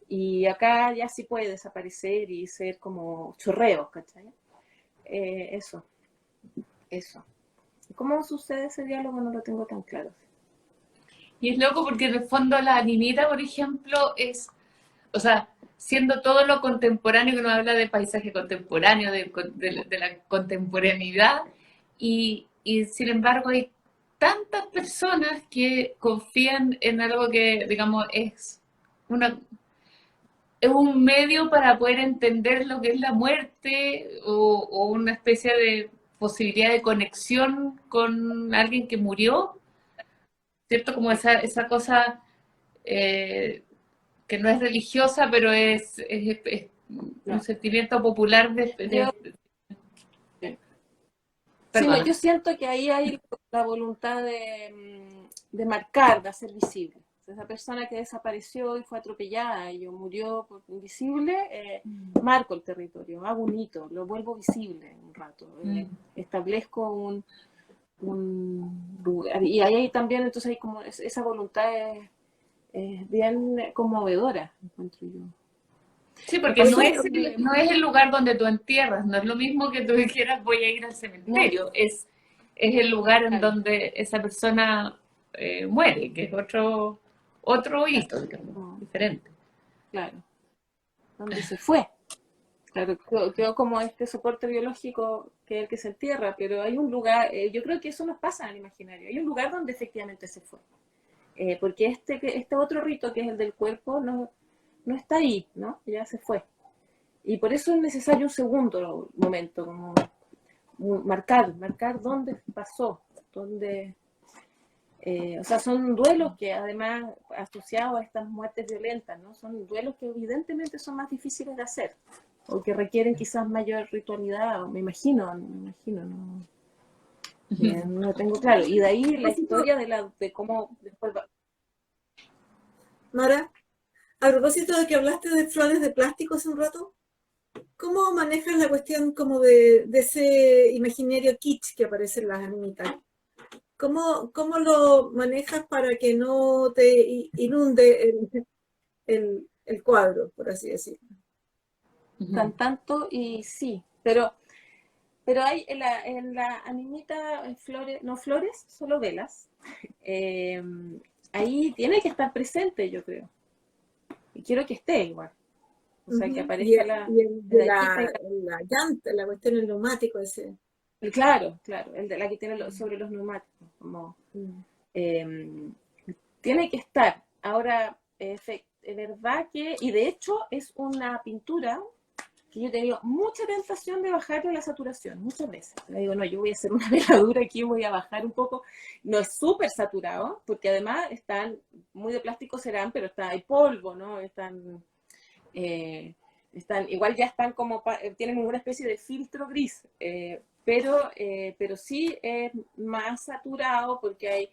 y acá ya sí puede desaparecer y ser como chorreos, ¿cachai? Eso. ¿Cómo sucede ese diálogo? No lo tengo tan claro. Y es loco porque en el fondo la animita, por ejemplo, es, o sea, siendo todo lo contemporáneo, que nos habla de paisaje contemporáneo, de la contemporaneidad, y sin embargo hay tantas personas que confían en algo que, digamos, es un medio para poder entender lo que es la muerte o una especie de posibilidad de conexión con alguien que murió, ¿cierto? Como esa cosa que no es religiosa, pero es un sentimiento popular Sí, no, perdona. yo siento que ahí hay la voluntad de marcar, de hacer visible. Esa persona que desapareció y fue atropellada y murió por invisible, marco el territorio, hago un hito, lo vuelvo visible un rato, establezco un lugar. Y ahí también, entonces, hay como esa voluntad es bien conmovedora, encuentro yo. Sí, porque Oye, no es el lugar donde tú entierras, no es lo mismo que tú dijeras voy a ir al cementerio, es el lugar en claro, donde esa persona muere, que es otro hito, digamos, claro, diferente. claro, donde se fue. Claro, quedó como este soporte biológico que es el que se entierra, pero hay un lugar, yo creo que eso nos pasa en el imaginario, hay un lugar donde efectivamente se fue. Porque este otro rito, que es el del cuerpo, no está ahí, ¿no? Ya se fue. Y por eso es necesario un segundo momento, como marcar dónde pasó, dónde... o sea, son duelos que además asociados a estas muertes violentas, ¿no? Son duelos que evidentemente son más difíciles de hacer o que requieren quizás mayor ritualidad, me imagino, no, no tengo claro. Y de ahí la historia de cómo después va. Mara, a propósito de que hablaste de flores de plástico hace un rato, ¿cómo manejas la cuestión como de ese imaginario kitsch que aparece en las animitas? ¿Cómo lo manejas para que no te inunde el cuadro, por así decirlo? Tanto y sí, pero hay en la animita flores, no flores, solo velas. Ahí tiene que estar presente, yo creo. Y quiero que esté igual. O sea, que Y aparezca la el de medallita. la llanta, la cuestión del neumático ese. Claro, el de la que tiene sobre los neumáticos. Como, tiene que estar. Ahora, es verdad que, y de hecho es una pintura que yo he tenido mucha tentación de bajarle la saturación, muchas veces. Le digo, no, yo voy a hacer una veladura aquí, voy a bajar un poco. No es súper saturado, porque además están, muy de plástico serán, pero hay polvo, ¿no? Igual ya están como, tienen una especie de filtro gris, pero sí es más saturado porque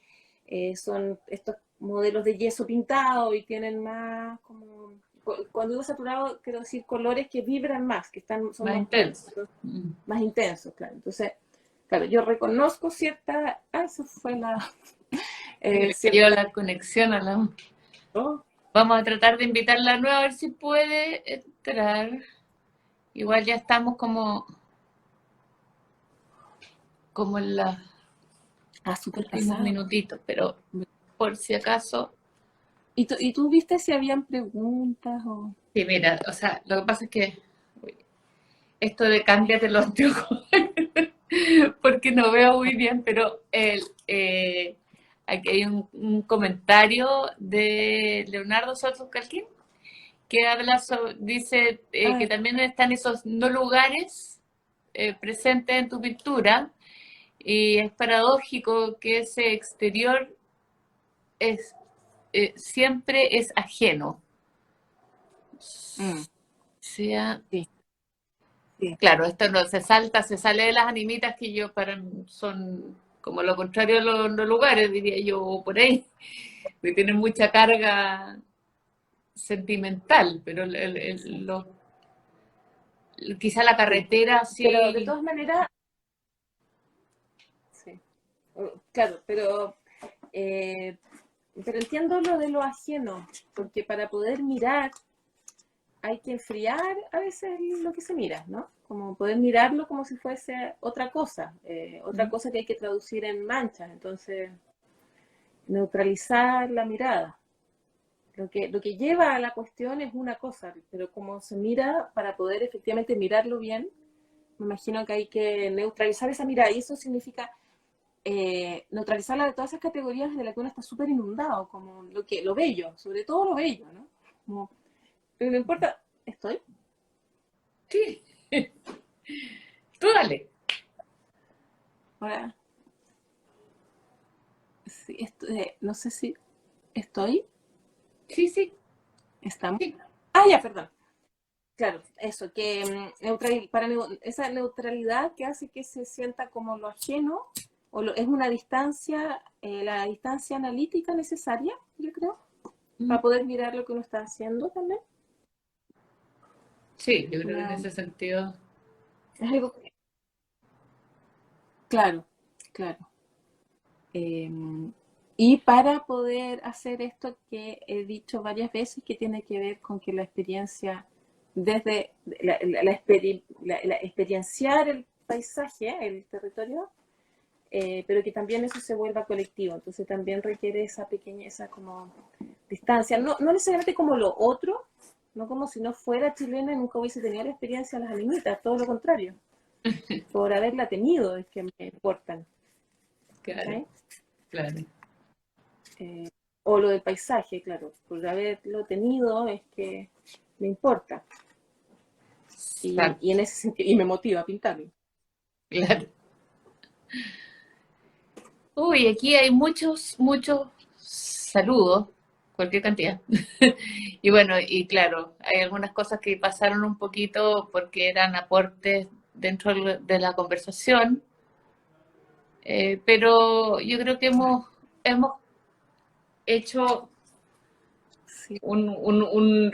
son estos modelos de yeso pintado y tienen más como, cuando digo saturado quiero decir colores que vibran más, que son Más intenso. más intensos, claro. Entonces, claro, yo reconozco cierta, eso fue Dio la conexión a la... oh, Vamos a tratar de invitarla de nuevo a ver si puede entrar. Igual ya estamos como en los súper últimos pasado. minutitos, pero por si acaso... ¿Y tú viste si habían preguntas o...? Sí, mira, o sea, lo que pasa es que esto de cámbiate los anteojos, porque no veo muy bien, pero aquí hay un comentario de Leonardo Soto Calquín que habla dice que también están esos no lugares presentes en tu pintura, y es paradójico que ese exterior es siempre es ajeno. Sea, Sí, sí. claro, esto no se sale de las animitas que yo son como lo contrario de los lugares, diría yo, por ahí, que tienen mucha carga sentimental, pero quizá la carretera sí. Pero de todas maneras, sí. Claro, pero entiendo lo de lo ajeno, porque para poder mirar hay que enfriar a veces lo que se mira, ¿no? Como poder mirarlo como si fuese otra cosa que hay que traducir en manchas, entonces neutralizar la mirada. Lo que lleva a la cuestión es una cosa, pero como se mira, para poder efectivamente mirarlo bien, me imagino que hay que neutralizar esa mirada, y eso significa neutralizarla de todas esas categorías de las que uno está súper inundado, como lo bello, sobre todo lo bello, ¿no? Como, pero no importa, ¿estoy? Sí. Tú dale. Ahora, sí, no sé si estoy, Sí, sí. estamos. Sí. Ah, ya, perdón. Claro, eso, que esa neutralidad que hace que se sienta como lo ajeno, es una distancia, la distancia analítica necesaria, yo creo, para poder mirar lo que uno está haciendo también. Sí, yo creo que en ese sentido. Es algo que, claro, claro. Y para poder hacer esto que he dicho varias veces, que tiene que ver con que la experiencia, desde experienciar el paisaje, el territorio, pero que también eso se vuelva colectivo. Entonces también requiere esa como distancia, no necesariamente como lo otro, no como si no fuera chilena y nunca hubiese tenido la experiencia de las animitas, todo lo contrario. Por haberla tenido es que me importan. Claro, ¿Okay? claro. O lo del paisaje, claro, por haberlo tenido es que me importa. Y en ese sentido, y me motiva a pintarlo. Claro. Uy, aquí hay muchos saludos, cualquier cantidad. Y bueno, y claro, hay algunas cosas que pasaron un poquito porque eran aportes dentro de la conversación, pero yo creo que hemos hecho Sí. un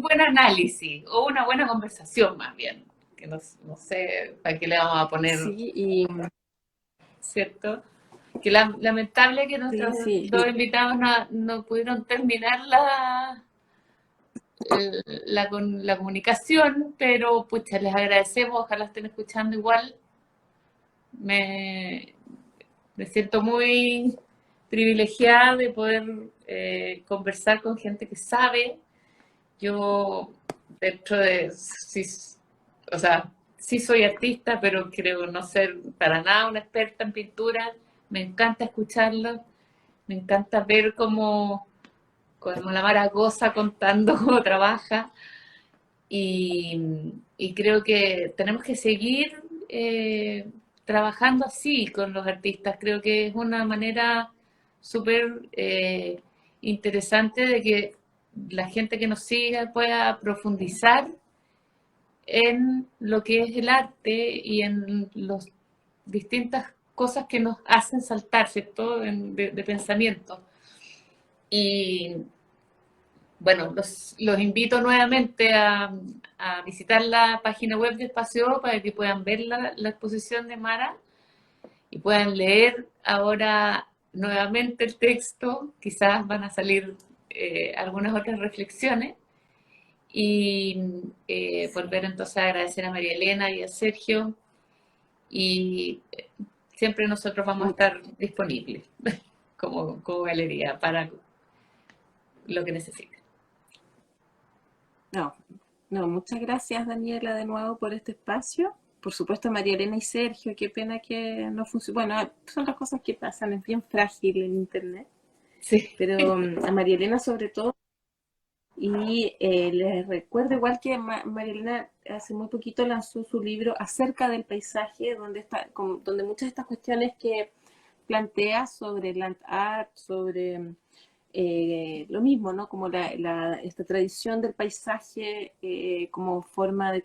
buen análisis o una buena conversación más bien, que no sé para qué le vamos a poner, Sí, ¿cierto? Que lamentable que nuestros sí, dos invitados no pudieron terminar la comunicación, pero pucha, les agradecemos, ojalá estén escuchando igual. Me, me siento muy privilegiada de poder conversar con gente que sabe. Yo, dentro de, sí, o sea, sí soy artista, pero creo no ser para nada una experta en pintura. Me encanta escucharlos, me encanta ver cómo la Mara goza contando cómo trabaja. Y creo que tenemos que seguir trabajando así con los artistas. Creo que es una manera súper interesante de que la gente que nos siga pueda profundizar en lo que es el arte y en las distintas cosas que nos hacen saltar, ¿cierto?, de pensamiento. Y bueno, los invito nuevamente a visitar la página web de Espacio para que puedan ver la exposición de Mara y puedan leer ahora nuevamente el texto. Quizás van a salir algunas otras reflexiones. Y volver entonces a agradecer a María Elena y a Sergio. Y siempre nosotros vamos a estar disponibles como galería para lo que necesiten. no, No, muchas gracias, Daniela, de nuevo por este espacio. Por supuesto, María Elena y Sergio, qué pena que no funcione. Bueno, son las cosas que pasan, es bien frágil el internet. Sí. Pero a María Elena sobre todo. Y les recuerdo igual que María Elena hace muy poquito lanzó su libro Acerca del paisaje, donde muchas de estas cuestiones que plantea sobre land art, sobre lo mismo, ¿no? Como esta tradición del paisaje como forma de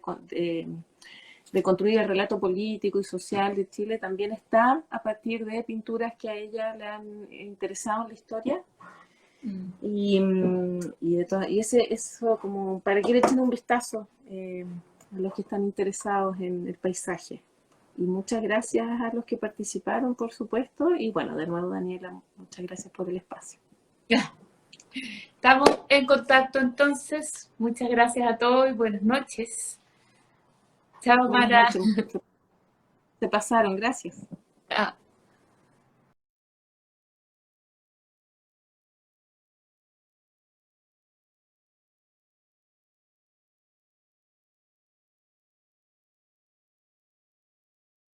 construir el relato político y social de Chile, también está a partir de pinturas que a ella le han interesado en la historia. Y eso como para que le echen un vistazo a los que están interesados en el paisaje. Y muchas gracias a los que participaron, por supuesto. Y bueno, de nuevo, Daniela, muchas gracias por el espacio. Ya. Estamos en contacto entonces. Muchas gracias a todos y buenas noches. Chao, Buenas Mara. noches. Se pasaron, gracias. Ah.